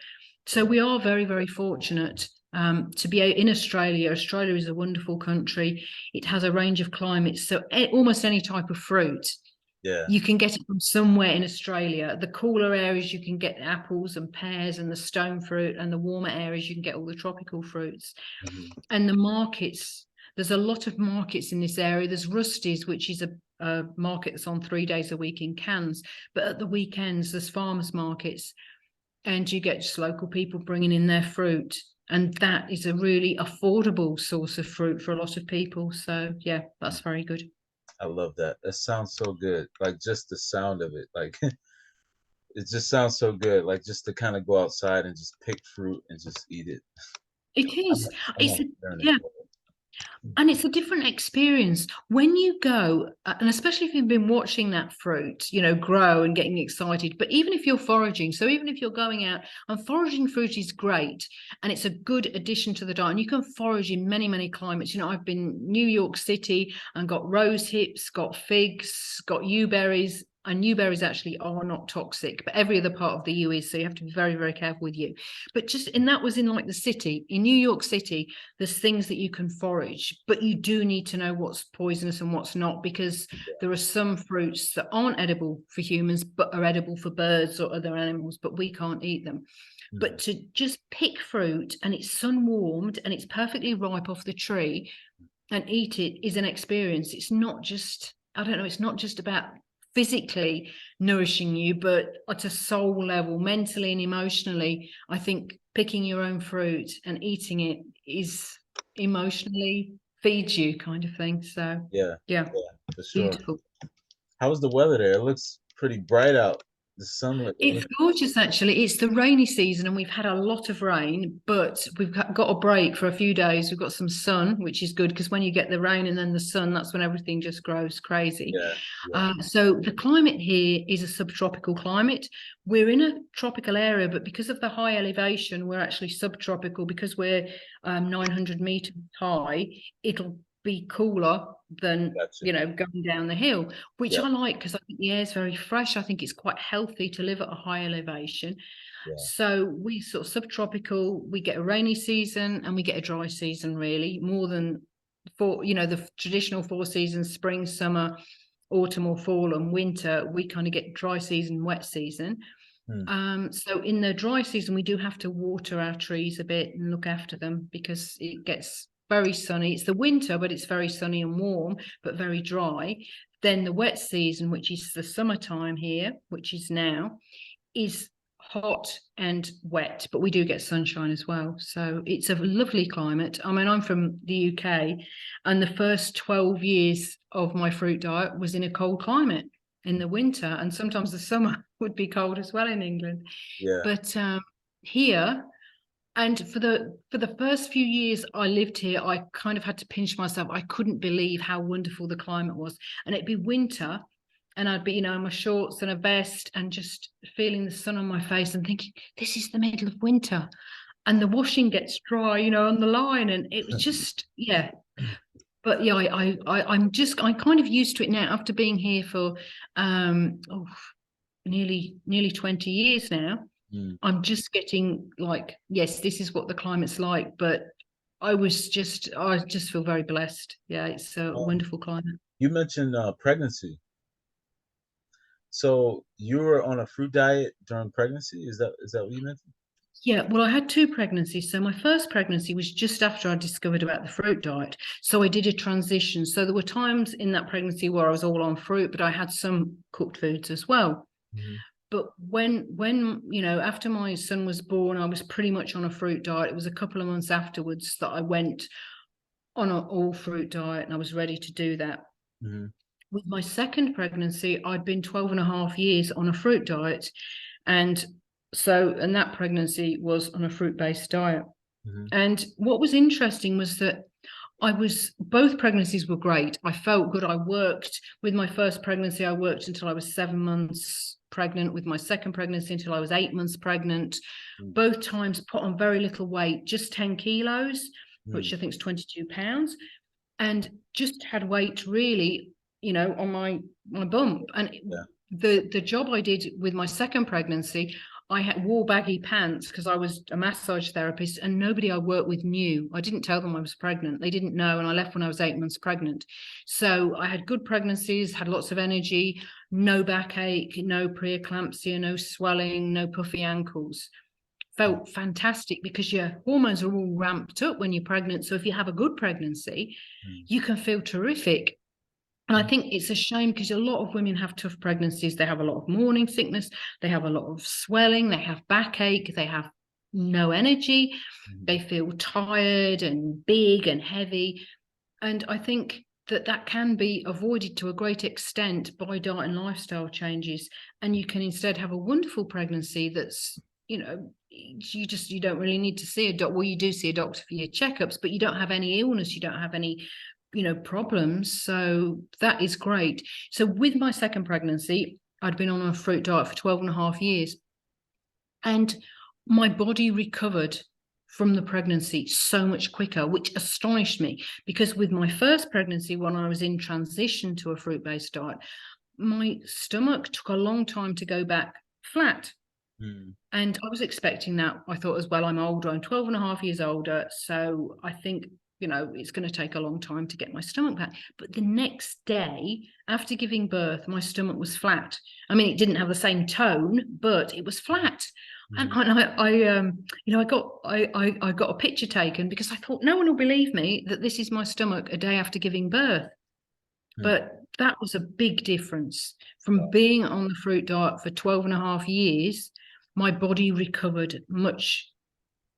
So Right. we are very, very fortunate to be in Australia. Australia is a wonderful country. It has a range of climates. So almost any type of fruit, Yeah. you can get it from somewhere in Australia. The cooler areas, you can get apples and pears and the stone fruit, and the warmer areas, you can get all the tropical fruits. Mhm. And the markets, there's a lot of markets in this area. There's Rusty's, which is a market that's on 3 days a week in Cairns, but at the weekends there's farmers markets, and you get just local people bringing in their fruit. And that is a really affordable source of fruit for a lot of people. So yeah, that's very good. I love that. That sounds so good. Like just the sound of it. Like it just sounds so good. Like just to kind of go outside and just pick fruit and just eat it. It I'm is. I'm It's on a, a journey yeah. for it. And it's a different experience when you go, and especially if you've been watching that fruit, grow and getting excited. But even if you're foraging, so even if you're going out and foraging fruit is great and it's a good addition to the diet. And you can forage in many, many climates. I've been New York City and got rose hips, got figs, got yew berries. And yew berries actually are not toxic, but every other part of the yew is. So you have to be very, very careful with yew. But and that was in like the city, in New York City. There's things that you can forage, but you do need to know what's poisonous and what's not, because there are some fruits that aren't edible for humans but are edible for birds or other animals, but we can't eat them. But to just pick fruit and it's sun warmed and it's perfectly ripe off the tree and eat it is an experience. It's not just, I don't know, it's not just about physically nourishing you, but at a soul level, mentally and emotionally, I think picking your own fruit and eating it is emotionally feeds you kind of thing. So Yeah, yeah, for sure. beautiful. How's the weather there? It looks pretty bright out. The sunlit. It It's looks, gorgeous, actually. It's the rainy season, and we've had a lot of rain, but we've got a break for a few days. We've got some sun, which is good because when you get the rain and then the sun, that's when everything just grows crazy. yeah, yeah. So the climate here is a subtropical climate. We're in a tropical area, but because of the high elevation, we're actually subtropical because we're 900 meters high. It'll be cooler than Gotcha. going down the hill, which Yeah, I like because I think the air is very fresh. I think it's quite healthy to live at a high elevation. yeah. So we sort of subtropical, we get a rainy season and we get a dry season, really, more than the traditional four seasons: spring, summer, autumn or fall, and winter. We kind of get dry season, wet season. Hmm. So in the dry season, we do have to water our trees a bit and look after them because it gets very sunny. It's the winter, but it's very sunny and warm, but very dry. Then the wet season, which is the summertime here, which is now, is hot and wet, but we do get sunshine as well. So it's a lovely climate. I mean, I'm from the UK, and the first 12 years of my fruit diet was in a cold climate in the winter, and sometimes the summer would be cold as well in England. Yeah. But here, and for the first few years I lived here, I kind of had to pinch myself. I couldn't believe how wonderful the climate was, and it'd be winter and I'd be, in my shorts and a vest and just feeling the sun on my face and thinking, this is the middle of winter. And the washing gets dry, on the line. And it was just, yeah. But yeah, I'm kind of used to it now after being here for nearly 20 years now. Mm. I'm just getting like, yes, this is what the climate's like. But I just feel very blessed. Yeah, it's a Um, wonderful climate. you mentioned pregnancy. So you were on a fruit diet during pregnancy? Is that what you mentioned? Yeah, well, I had two pregnancies. So my first pregnancy was just after I discovered about the fruit diet. So I did a transition. So there were times in that pregnancy where I was all on fruit, but I had some cooked foods as well. Hmm. But when after my son was born, I was pretty much on a fruit diet. It was a couple of months afterwards that I went on an all fruit diet and I was ready to do that. Hmm. With my second pregnancy, I'd been 12 and a half years on a fruit diet. And that pregnancy was on a fruit-based diet. Hmm. And what was interesting was that both pregnancies were great. I felt good. I worked with my first pregnancy. I worked until I was 7 months pregnant. With my second pregnancy until I was 8 months pregnant. Mm. Both times put on very little weight, just 10 kilos, which Mm. I think is 22 pounds, and just had weight really, on my bump. And Yeah. the job I did with my second pregnancy, I wore baggy pants because I was a massage therapist, and nobody I worked with knew. I didn't tell them I was pregnant. They didn't know, and I left when I was 8 months pregnant. So I had good pregnancies, had lots of energy, no backache, no preeclampsia, no swelling, no puffy ankles. Felt fantastic because your hormones are all ramped up when you're pregnant. So if you have a good pregnancy, Mm. you can feel terrific. And I Mm. think it's a shame because a lot of women have tough pregnancies. They have a lot of morning sickness. They have a lot of swelling. They have backache. They have no energy. Mhm. They feel tired and big and heavy. And I think that that can be avoided to a great extent by diet and lifestyle changes. And you can instead have a wonderful pregnancy that's, you don't really need to see a doctor. Well, you do see a doctor for your checkups, but you don't have any illness, you don't have any problems. So that is great. So with my second pregnancy, I'd been on a fruit diet for 12 and a half years, and my body recovered from the pregnancy so much quicker, which astonished me, because with my first pregnancy, when I was in transition to a fruit-based diet, my stomach took a long time to go back flat. Mm. And I was expecting that. I thought, as well, I'm older, I'm 12 and a half years older. So I think, it's going to take a long time to get my stomach back. But the next day, after giving birth, my stomach was flat. I mean, it didn't have the same tone, but it was flat. And Mhm. I got a picture taken, because I thought no one will believe me that this is my stomach a day after giving birth. Mm. But that was a big difference. From being on the fruit diet for 12 and a half years, my body recovered much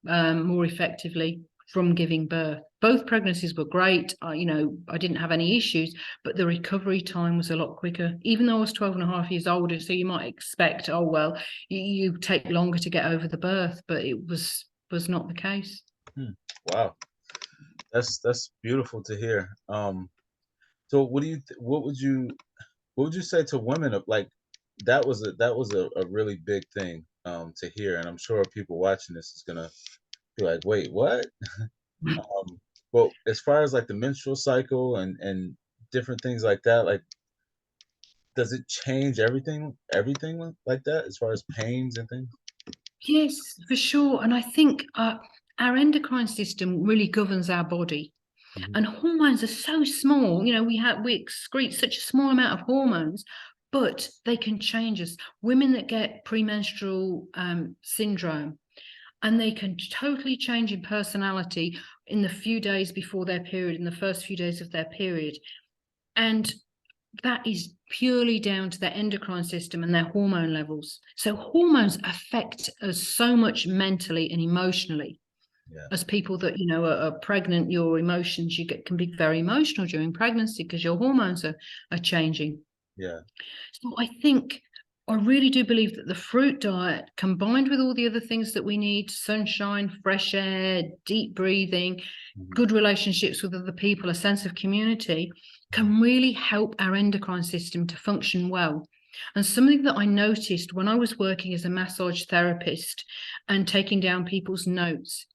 more effectively from giving birth. Both pregnancies were great. I didn't have any issues, but the recovery time was a lot quicker, even though I was 12 and a half years older. So you might expect, oh, well, you take longer to get over the birth, but it was not the case. Mm. Wow, that's beautiful to hear. So what would you say to women of like that was a really big thing to hear, and I'm sure people watching this is gonna be like, wait, what? Well, as far as like the menstrual cycle and different things like that, like does it change everything like that as far as pains and things? Yes, for sure. And I think our endocrine system really governs our body. Mhm. And hormones are so small. We excrete such a small amount of hormones, but they can change us. Women that get premenstrual syndrome, and they can totally change in personality in the few days before their period, in the first few days of their period. And that is purely down to their endocrine system and their hormone levels. So hormones affect us so much mentally and emotionally. Yeah, As people that are pregnant, your emotions, can be very emotional during pregnancy because your hormones are changing. yeah. So I really do believe that the fruit diet, combined with all the other things that we need, sunshine, fresh air, deep breathing, Mhm. good relationships with other people, a sense of community, Mhm. can really help our endocrine system to function well. And something that I noticed when I was working as a massage therapist and taking down people's notes,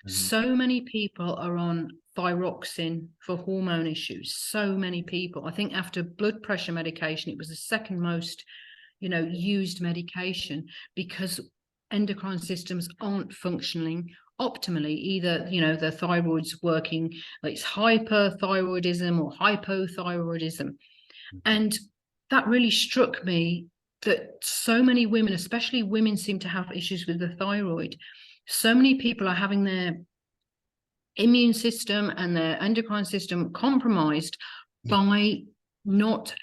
Mhm. so many people are on thyroxine for hormone issues. So many people. I think after blood pressure medication, it was the second most, used medication, because endocrine systems aren't functioning optimally. Either, the thyroid's working, like it's hyperthyroidism or hypothyroidism. Mhm. And that really struck me, that so many women, especially women, seem to have issues with the thyroid. So many people are having their immune system and their endocrine system compromised by not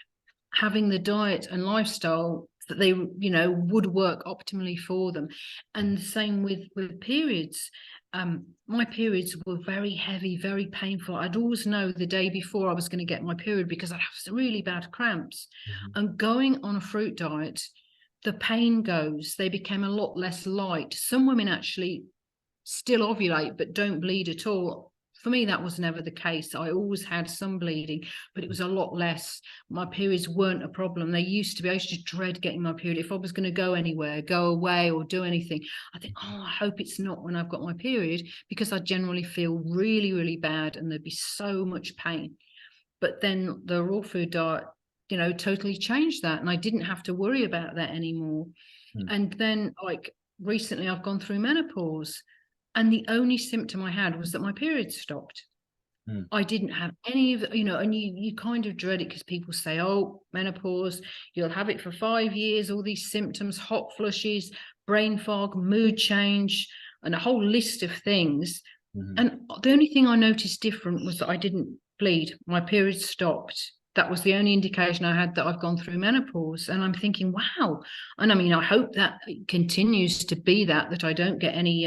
having the diet and lifestyle that they would work optimally for them. And the same with periods. My periods were very heavy, very painful. I'd always know the day before I was going to get my period, because I'd have some really bad cramps. Mhm. And going on a fruit diet, the pain goes. They became a lot less light. Some women actually still ovulate but don't bleed at all. For me, that was never the case. I always had some bleeding, but it was a lot less. My periods weren't a problem. They used to be. I used to dread getting my period. If I was going to go anywhere, go away or do anything, I think, oh, I hope it's not when I've got my period, because I generally feel really, really bad and there'd be so much pain. But then the raw food diet, totally changed that. And I didn't have to worry about that anymore. Mhm. And then, like, recently I've gone through menopause, and the only symptom I had was that my period stopped. Mhm. I didn't have any of, and you kind of dread it, because people say, oh, menopause, you'll have it for 5 years, all these symptoms, hot flushes, brain fog, mood change, and a whole list of things. Mhm. And the only thing I noticed different was that I didn't bleed. My period stopped. that was the only indication I had that I've gone through menopause. And I'm thinking, wow. And I mean, I hope that it continues to be that I don't get any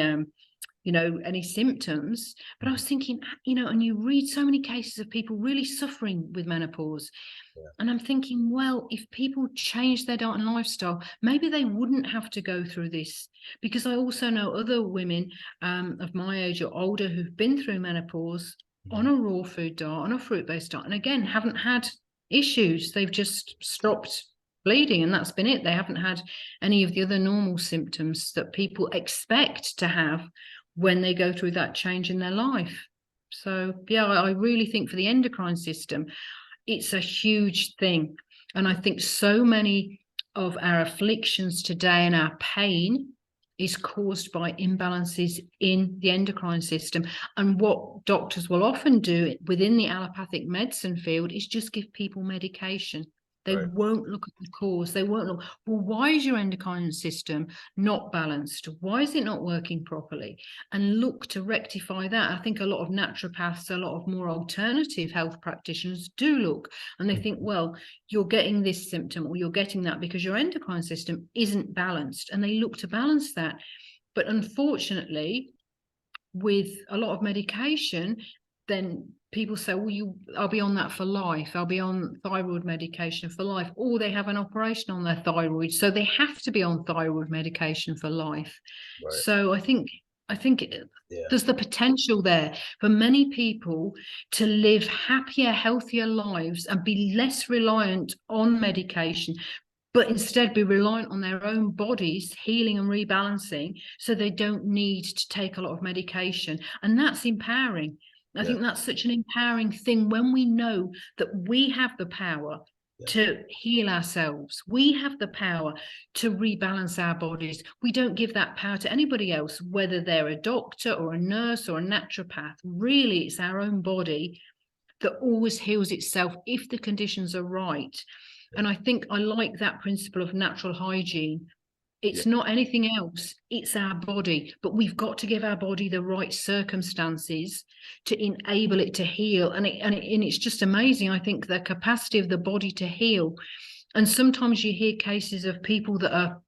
any symptoms. But I Mhm. was thinking, and you read so many cases of people really suffering with menopause. Yeah. And I'm thinking, well, if people change their diet and lifestyle, maybe they wouldn't have to go through this. Because I also know other women of my age or older who've been through menopause on Mhm. a raw food diet, on a fruit-based diet, and again, haven't had issues. They've just stopped bleeding, and that's been it. They haven't had any of the other normal symptoms that people expect to have when they go through that change in their life. So, yeah, I really think for the endocrine system, it's a huge thing. And I think so many of our afflictions today and our pain is caused by imbalances in the endocrine system. And what doctors will often do within the allopathic medicine field is just give people medication. They Right. won't look at the cause. They won't look, well, why is your endocrine system not balanced? Why is it not working properly? And look to rectify that. I think a lot of naturopaths, a lot of more alternative health practitioners do look and they think, Mhm. well, you're getting this symptom or you're getting that because your endocrine system isn't balanced, and they look to balance that. But unfortunately, with a lot of medication, then people say, well, I'll be on that for life. I'll be on thyroid medication for life. Or they have an operation on their thyroid, so they have to be on thyroid medication for life. Right. So I think Yeah. there's the potential there for many people to live happier, healthier lives and be less reliant on medication, but instead be reliant on their own bodies healing and rebalancing, so they don't need to take a lot of medication. And that's empowering. I Yeah. think that's such an empowering thing when we know that we have the power Yeah. to heal ourselves. We have the power to rebalance our bodies. We don't give that power to anybody else, whether they're a doctor or a nurse or a naturopath. Really, it's our own body that always heals itself if the conditions are right. Yeah. And I think I like that principle of natural hygiene. Yeah. It's not anything else, it's our body, but we've got to give our body the right circumstances to enable it to heal. And it's just amazing, I think, the capacity of the body to heal. And sometimes you hear cases of people that are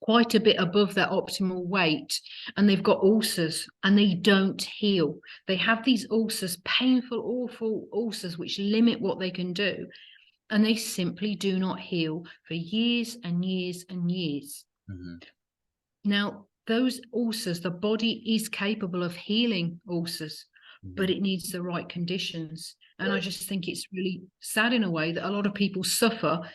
quite a bit above their optimal weight and they've got ulcers and they don't heal. They have these ulcers, painful, awful ulcers, which limit what they can do. And they simply do not heal for years and years and years. Mhm. Now, those ulcers, the body is capable of healing ulcers, but Mhm. it needs the right conditions. And I Right. just think it's really sad in a way that a lot of people suffer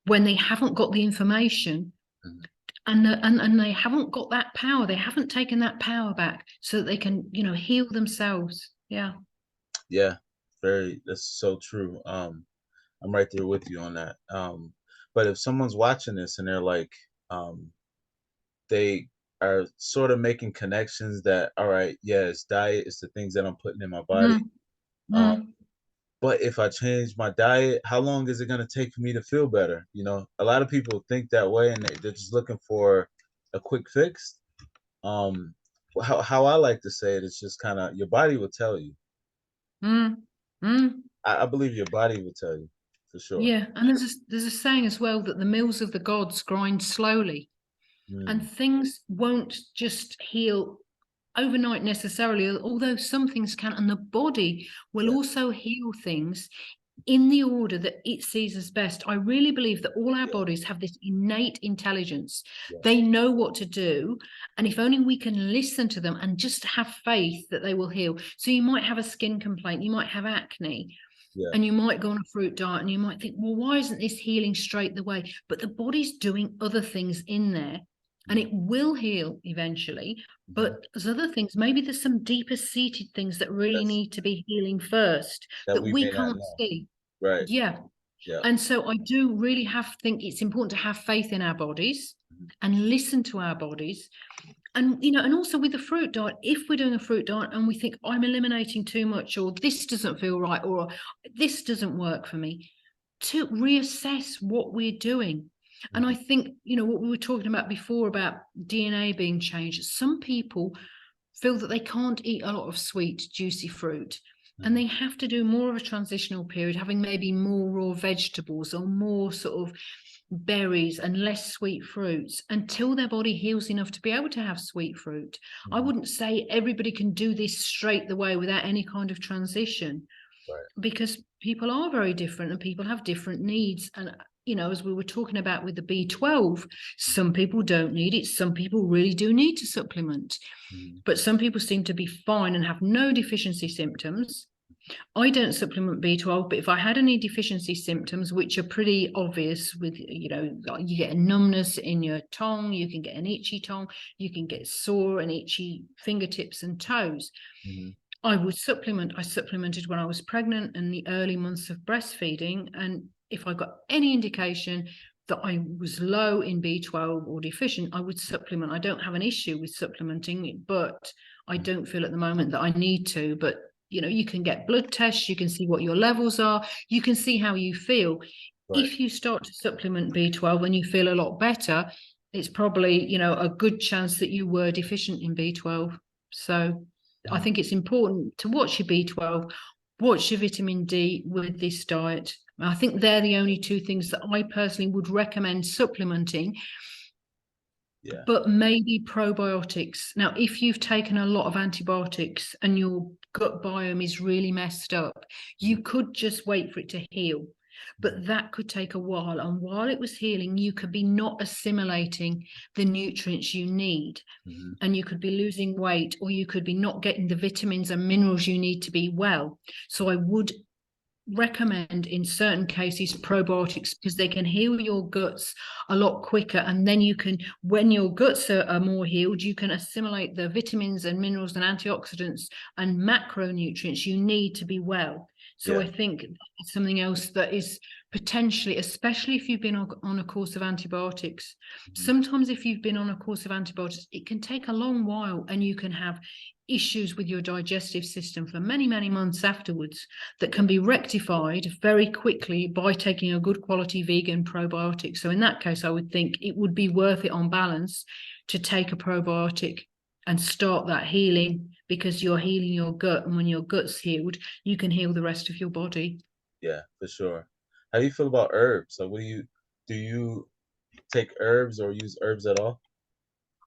when they haven't got the information, Mhm. and they haven't got that power. They haven't taken that power back so that they can, heal themselves. Yeah. Yeah. That's so true. I'm right there with you on that. But if someone's watching this and they're like, um, they are sort of making connections that, all right, yeah, it's diet, it's the things that I'm putting in my body. Mm, Um, mm, but if I change my diet, how long is it going to take for me to feel better? A lot of people think that way and they're just looking for a quick fix. Um, how I like to say it is just kind of your body will tell you. mm, mm. I believe your body will tell you for sure. Yeah. And there's a saying as well that the mills of the gods grind slowly. Mm, And things won't just heal overnight necessarily, although some things can. And the body will yeah, also heal things in the order that it sees as best. I really believe that all our yeah, bodies have this innate intelligence. They yes, know what to do. And if only we can listen to them and just have faith that they will heal. So you might have a skin complaint, you might have acne, yeah, and you might go on a fruit diet and you might think, well, why isn't this healing straight away? But the body's doing other things in there and mm, it will heal eventually. mhm, But there's other things. Maybe there's some deeper seated things that really yes, need to be healing first that that we we may not can't know. see. Right. Yeah. Yeah. And so I do really think it's important to have faith in our bodies Mhm. and listen to our bodies. And also with the fruit diet, if we're doing a fruit diet and we think I'm eliminating too much, or this doesn't feel right, or this doesn't work for me, to reassess what we're doing. And I Mhm. think, what we were talking about before about DNA being changed, some people feel that they can't eat a lot of sweet, juicy fruit. And they have to do more of a transitional period, having maybe more raw vegetables or more sort of berries and less sweet fruits until their body heals enough to be able to have sweet fruit. I wouldn't say everybody can do this straight the way without any kind of transition, Right. because people are very different and people have different needs. And as we were talking about with the B12, some people don't need it, some people really do need to supplement, but some people seem to be fine and have no deficiency symptoms. I don't supplement B12, but if I had any deficiency symptoms, which are pretty obvious with, you get a numbness in your tongue, you can get an itchy tongue, you can get sore and itchy fingertips and toes, I would supplement. I supplemented when I was pregnant and the early months of breastfeeding. And if I got any indication that I was low in B12 or deficient, I would supplement. I don't have an issue with supplementing, but I don't feel at the moment that I need to. But you can get blood tests, you can see what your levels are, you can see how you feel. Right. If you start to supplement B12 and you feel a lot better, it's probably, a good chance that you were deficient in B12. So I think it's important to watch your B12, watch your vitamin D with this diet. I think they're the only two things that I personally would recommend supplementing. Yeah. But maybe probiotics. Now, if you've taken a lot of antibiotics and your gut biome is really messed up, you could just wait for it to heal. But that could take a while. And while it was healing, you could be not assimilating the nutrients you need. And you could be losing weight, or you could be not getting the vitamins and minerals you need to be well. So I would recommend in certain cases probiotics, because they can heal your guts a lot quicker, and then you can, when your guts are more healed, you can assimilate the vitamins and minerals and antioxidants and macronutrients you need to be well. So I think that's something else that is potentially, especially if you've been on a course of antibiotics, sometimes if you've been on a course of antibiotics, it can take a long while and you can have issues with your digestive system for many, many months afterwards that can be rectified very quickly by taking a good quality vegan probiotic. So in that case, I would think it would be worth it on balance to take a probiotic and start that healing, because you're healing your gut, and when your gut's healed, you can heal the rest of your body. Yeah, for sure. How do you feel about herbs? So do you take herbs or use herbs at all?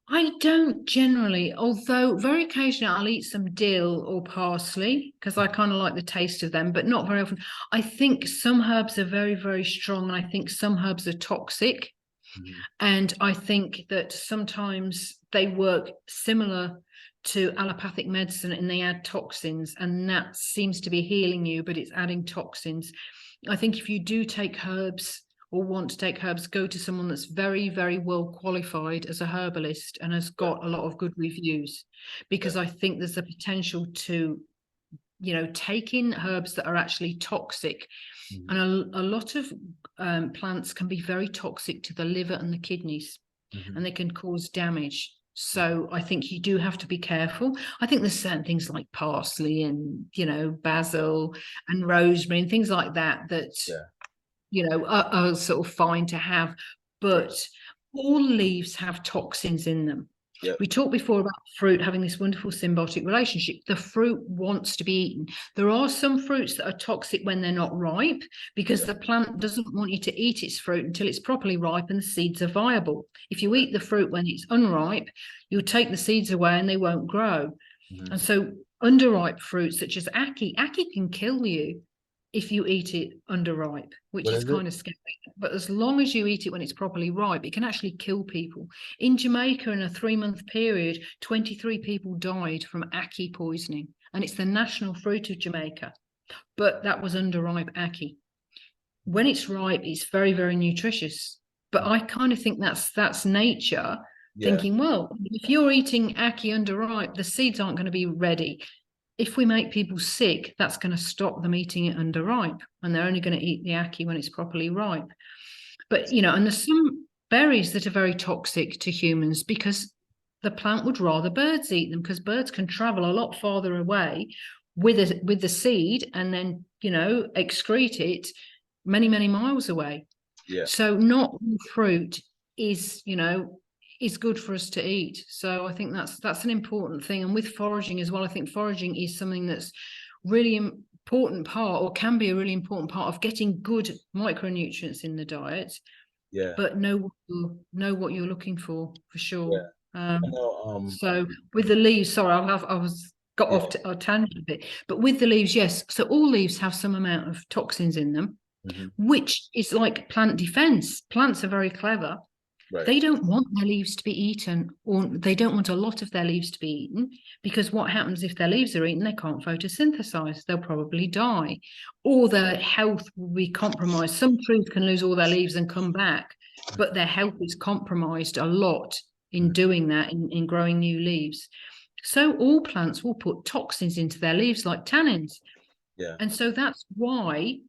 I don't generally, although very occasionally I'll eat some dill or parsley because I kind of like the taste of them, but not very often. I think some herbs are very, very strong, and I think some herbs are toxic. And I think that sometimes they work similar to allopathic medicine and they add toxins, and that seems to be healing you, but it's adding toxins. I think if you do take herbs or want to take herbs, go to someone that's very, very well qualified as a herbalist and has got a lot of good reviews, because I think there's a potential to, take in herbs that are actually toxic. And a lot of plants can be very toxic to the liver and the kidneys, and they can cause damage. So I think you do have to be careful. I think there's certain things like parsley and, basil and rosemary and things like that are sort of fine to have, but all leaves have toxins in them. We talked before about fruit having this wonderful symbiotic relationship. The fruit wants to be eaten. There are some fruits that are toxic when they're not ripe, because the plant doesn't want you to eat its fruit until it's properly ripe and the seeds are viable. If you eat the fruit when it's unripe, you'll take the seeds away and they won't grow. And so underripe fruits such as ackee can kill you if you eat it underripe, which is kind of scary. But as long as you eat it when it's properly ripe, it can actually kill people. In Jamaica, in a 3-month period, 23 people died from ackee poisoning, and it's the national fruit of Jamaica. But that was underripe ackee. When it's ripe, it's very, very nutritious. But I kind of think that's nature thinking, well, if you're eating ackee underripe, the seeds aren't going to be ready. If we make people sick, that's going to stop them eating it underripe, and they're only going to eat the ackee when it's properly ripe. But, and there's some berries that are very toxic to humans because the plant would rather birds eat them, because birds can travel a lot farther away with the seed and then, excrete it many, many miles away. So not all fruit is good for us to eat. So I think that's an important thing. And with foraging as well, I think foraging is something that's really important part, or can be a really important part of getting good micronutrients in the diet, Yeah. but know what you're looking for Yeah. sure. I know. So with the leaves, sorry, I was got Yeah. off to a tangent a bit, but with the leaves, yes. So all leaves have some amount of toxins in them, Hmm. which is like plant defense. Plants are very clever. Right. They don't want their leaves to be eaten, or they don't want a lot of their leaves to be eaten, because what happens if their leaves are eaten? They can't photosynthesize. They'll probably die, or their health will be compromised. Some trees can lose all their leaves and come back, but their health is compromised a lot in Mhm. doing that, in growing new leaves. So all plants will put toxins into their leaves like tannins. Yeah. And so that's why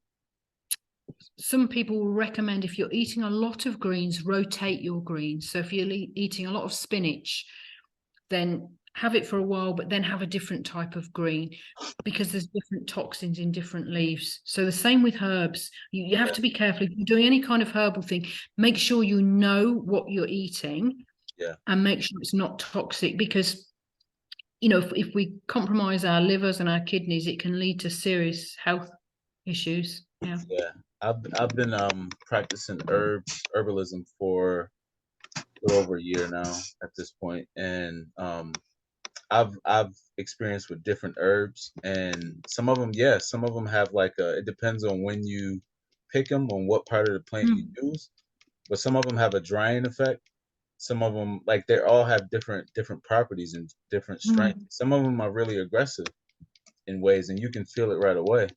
some people will recommend, if you're eating a lot of greens, rotate your greens. So if you're eating a lot of spinach, then have it for a while, but then have a different type of green, because there's different toxins in different leaves. So the same with herbs. You have Yeah. to be careful. If you're doing any kind of herbal thing, make sure you know what you're eating Yeah. and make sure it's not toxic, because if we compromise our livers and our kidneys, it can lead to serious health issues. Yeah. Yeah. I've been practicing herbalism for a little over a year now at this point, and I've experienced with different herbs, and some of them, yeah, some of them have like it depends on when you pick them, on what part of the plant you Mm, use, but some of them have a drying effect. Some of them, like, they all have different properties and different strengths. mm, Some of them are really aggressive in ways, and you can feel it right away.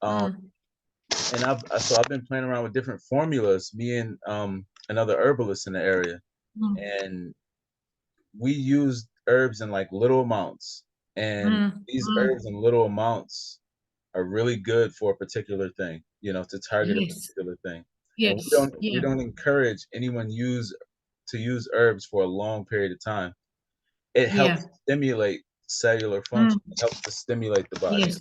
Um, mm, and I've been playing around with different formulas. Me and another herbalist in the area, mm, and we used herbs in like little amounts. And mm, these mm. herbs in little amounts are really good for a particular thing, to target a Yes, particular thing. And we yes, don't we yeah, don't encourage anyone to use herbs for a long period of time. It yeah. helps stimulate cellular function. Mm, It helps to stimulate the body. yes.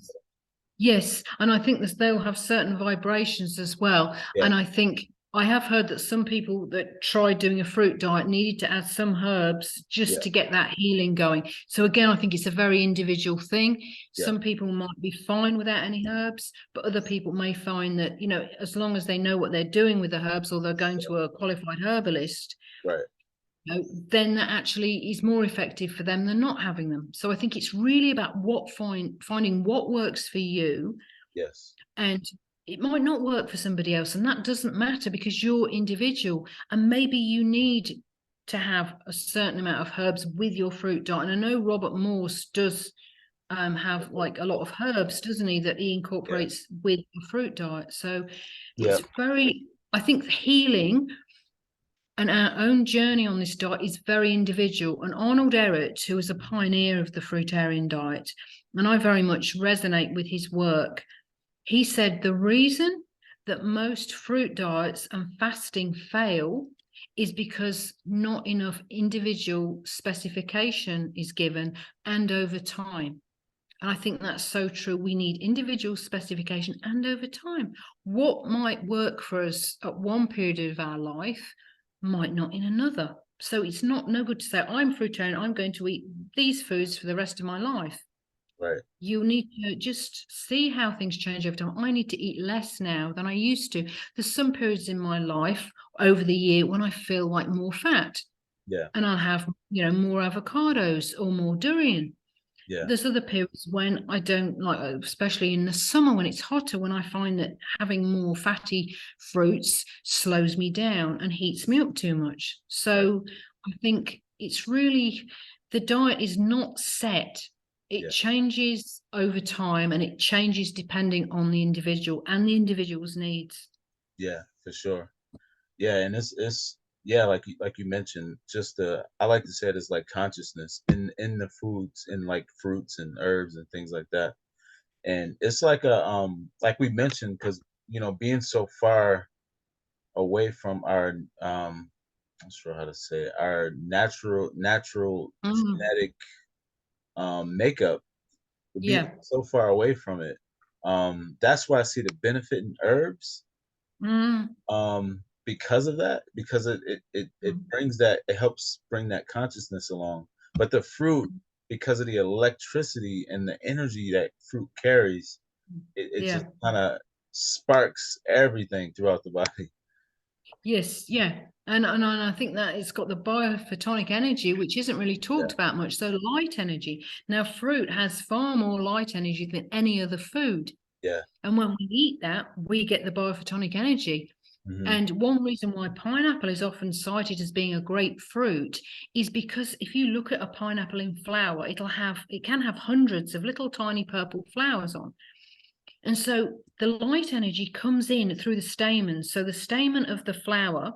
Yes, and I think that they'll have certain vibrations as well. Yeah, And I think I have heard that some people that tried doing a fruit diet needed to add some herbs yeah, just to get that healing going. So again, I think it's a very individual thing. yeah, Some people might be fine without any herbs, but other people may find that, as long as they know what they're doing with the herbs, or they're going to a qualified herbalist, right. then that actually is more effective for them than not having them. So I think it's really about finding what works for you, Yes, and it might not work for somebody else, and that doesn't matter, because you're individual, and maybe you need to have a certain amount of herbs with your fruit diet. And I know Robert Morse does have like a lot of herbs, doesn't he, that he yeah, incorporates with the fruit diet. So yeah, it's very, I think healing and our own journey on this diet is very individual. And Arnold Ehret, who was a pioneer of the fruitarian diet, and I very much resonate with his work, he said the reason that most fruit diets and fasting fail is because not enough individual specification is given, and over time. And I think that's so true. We need individual specification and over time. What might work for us at one period of our life might not in another. So it's no good to say, I'm fruitarian, I'm going to eat these foods for the rest of my life. right. You need to just see how things change over time. I need to eat less now than I used to. There's some periods in my life over the year when I feel like more fat, Yeah, and I'll have, more avocados or more durian. yeah, There's other periods when I don't like, especially in the summer when it's hotter, when I find that having more fatty fruits slows me down and heats me up too much. right. So I think it's really, the diet is not set. It Yeah, changes over time, and it changes depending on the individual and the individual's needs. yeah, for sure. Yeah, and it's yeah, like you mentioned, just I like to say it as like consciousness in the foods, in like fruits and herbs and things like that. And it's like like we mentioned, because being so far away from our I'm not sure how to say it, our natural Mm, genetic makeup, being yeah. so far away from it. That's why I see the benefit in herbs, Mm, because of that, because it mm, brings that, it helps bring that consciousness along. But the fruit, because of the electricity and the energy that fruit carries, it just Yeah. kind of sparks everything throughout the body. Yes, yeah. And I think that it's got the biophotonic energy, which isn't really Yeah, talked about much. So light energy. Now, fruit has far more light energy than any other food. yeah. And when we eat that, we get the biophotonic energy. Hmm. And one reason why pineapple is often cited as being a great fruit is because if you look at a pineapple in flower, it can have hundreds of little tiny purple flowers on. And so the light energy comes in through the stamens. So the stamen of the flower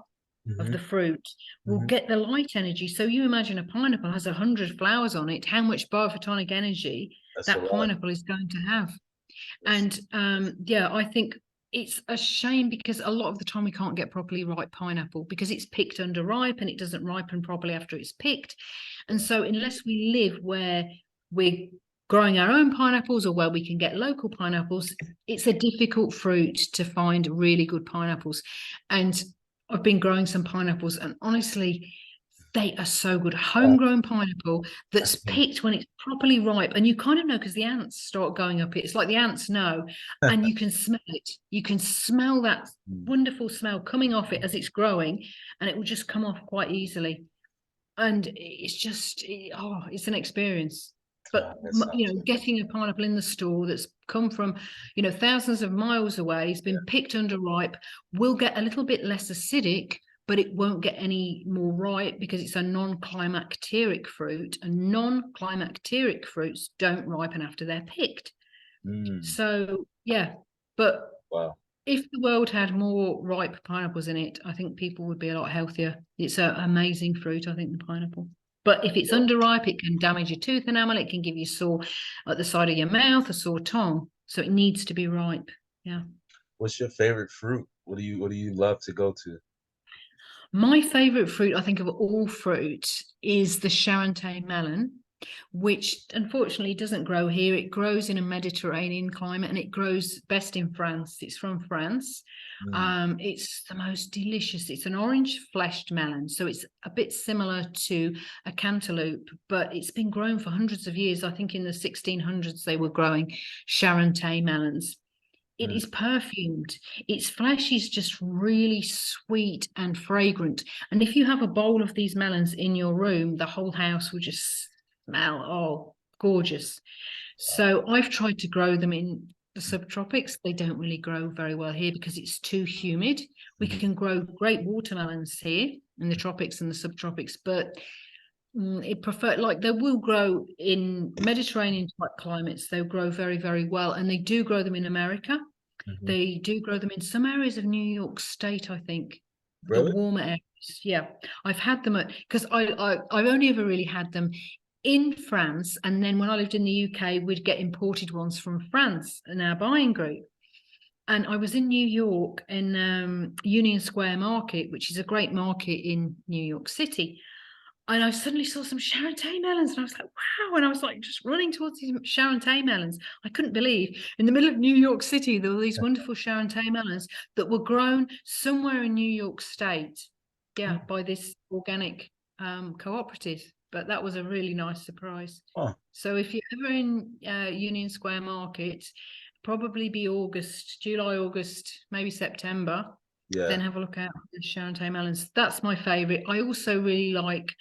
of Hmm. the fruit will Hmm. get the light energy. So you imagine a pineapple has 100 flowers on it, how much biophotonic energy That's a that lot. pineapple is going to have. That's, And yeah, I think it's a shame because a lot of the time we can't get properly ripe pineapple because it's picked under ripe and it doesn't ripen properly after it's picked. And yeah. so unless we live where we're growing our own pineapples or where we can get local pineapples, it's a difficult fruit to find really good pineapples. And I've been growing some pineapples, and honestly, they are so good. Oh, Homegrown pineapple I that's can. picked when it's properly ripe, and you kind of know because the ants start going up it. It's like the ants know, and you can smell it. You can smell that Mm. wonderful smell coming off it as it's growing, and it will just come off quite easily. And it's just, oh, it's an experience. Ah, But that sounds good. getting a pineapple in the store that's come from, thousands of miles away, it's Yeah. been picked under ripe, will get a little bit less acidic, but it won't get any more ripe because it's a non-climacteric fruit, and non-climacteric fruits don't ripen after they're picked. Mm. So yeah, but Wow. if the world had more ripe pineapples in it, I think people would be a lot healthier. It's an amazing fruit, I think, the pineapple. But if it's Well, underripe, it can damage your tooth enamel. It can give you sore at the side of your mouth, a sore tongue. So it needs to be ripe. Yeah. what's your favorite fruit? What do you love to go to? My favorite fruit, I think, of all fruit is the Charente melon, which unfortunately doesn't grow here. It grows in a Mediterranean climate and it grows best in France. It's from France. Mm. It's the most delicious. It's an orange fleshed melon. So it's a bit similar to a cantaloupe, but it's been grown for hundreds of years. I think in the 1600s they were growing Charente melons. It Mm. is perfumed. Its flesh is just really sweet and fragrant. And if you have a bowl of these melons in your room, the whole house will just smell, oh, gorgeous. So I've tried to grow them in the subtropics. They don't really grow very well here because it's too humid. We Mhm. can grow great watermelons here in the tropics and the subtropics, but it prefer like they will grow in Mediterranean type climates. They'll grow very, very well, and they do grow them in America. Mhm. They do grow them in some areas of New York State, I think, the Really? warmer areas. Yeah, I've had them because I've only ever really had them in France, and then when I lived in the UK, we'd get imported ones from France in our buying group. And I was in New York in Union Square Market, which is a great market in New York City, and I suddenly saw some Charente melons, and I was like, wow. And I was like, just running towards these Charente melons. I couldn't believe in the middle of New York City, there were these wonderful Charente melons that were grown somewhere in New York State. Yeah, Mm. by this organic cooperative. But that was a really nice surprise. Huh. So if you're ever in Union Square Market, probably be August, July, August, maybe September, Yeah. then have a look at the Charente melons. That's my favorite. I also really like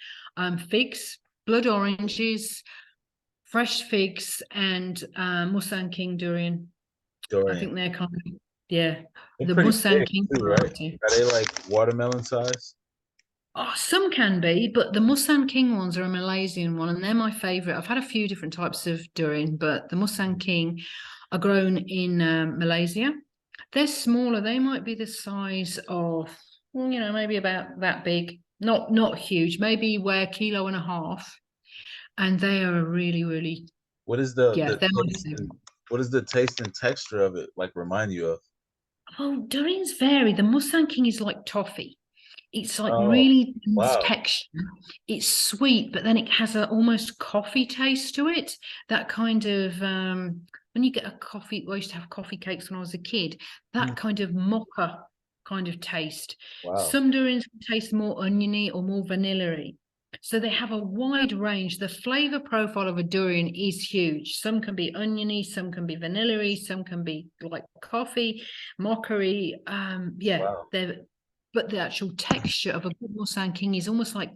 figs, blood oranges, fresh figs, and Musang King durian. I Dorian. think they're kind of, yeah, They're the pretty Musang big King too, right? variety. Are they like watermelon size? Oh, some can be, but the Musang King ones are a Malaysian one, and they're my favorite. I've had a few different types of durian, but the Musang King are grown in Malaysia. They're smaller. They might be the size of, well, maybe about that big. Not huge. Maybe weigh a kilo and a half, and they are really, really, What is the yeah, the they're my taste favorite. and what is the taste and texture of it like remind you of? Oh, durians vary. The Musang King is like toffee. It's like Oh, really dense wow. texture. It's sweet, but then it has a almost coffee taste to it. That kind of when you get a coffee, I used to have coffee cakes when I was a kid. Mm. That kind of mocha kind of taste. Wow. Some durians taste more oniony or more vanilla-y. So they have a wide range. The flavor profile of a durian is huge. Some can be oniony, some can be vanilla-y, some can be like coffee, mockery. Yeah, Wow. but the actual texture of a good Mulsanne King is almost like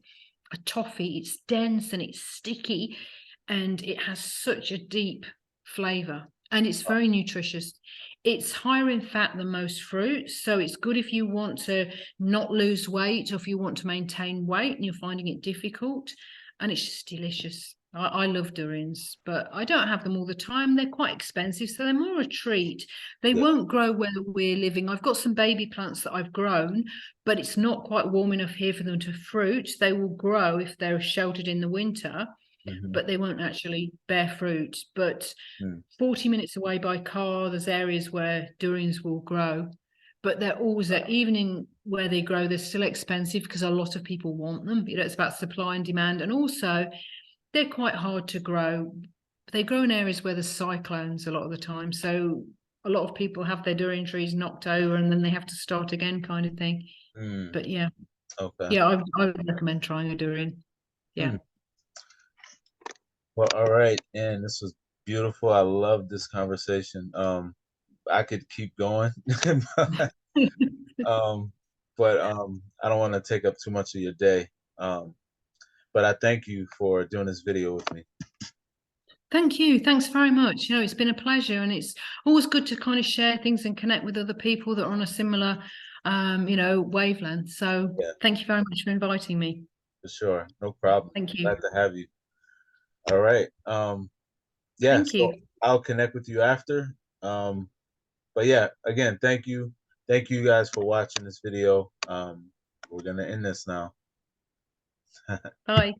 a toffee. It's dense and it's sticky, and it has such a deep flavor, and it's very nutritious. It's higher in fat than most fruits, so it's good if you want to not lose weight or if you want to maintain weight and you're finding it difficult. And it's just delicious. I love durians, but I don't have them all the time. They're quite expensive, so they're more a treat. They Yeah. won't grow where we're living. I've got some baby plants that I've grown, but it's not quite warm enough here for them to fruit. They will grow if they're sheltered in the winter, Hmm. but they won't actually bear fruit. But Mm. 40 minutes away by car, there's areas where durians will grow, but they're always there. Even in where they grow, they're still expensive because a lot of people want them. It's about supply and demand. And also, they're quite hard to grow. They grow in areas where there's cyclones a lot of the time. So a lot of people have their durian trees knocked over and then they have to start again, kind of thing. Mm. But yeah, Okay. yeah, I would recommend trying a durian. Yeah. Mm. Well, all right, and this was beautiful. I love this conversation. I could keep going, um, but I don't want to take up too much of your day. Um, but I thank you for doing this video with me. Thank you. Thanks very much. It's been a pleasure, and it's always good to kind of share things and connect with other people that are on a similar, wavelength. So Yeah, thank you very much for inviting me. for sure. No problem. Thank you. Glad to have you. All right. Yeah, Thank so you. I'll connect with you after. Um, but yeah, again, thank you. Thank you guys for watching this video. We're gonna end this now. Bye.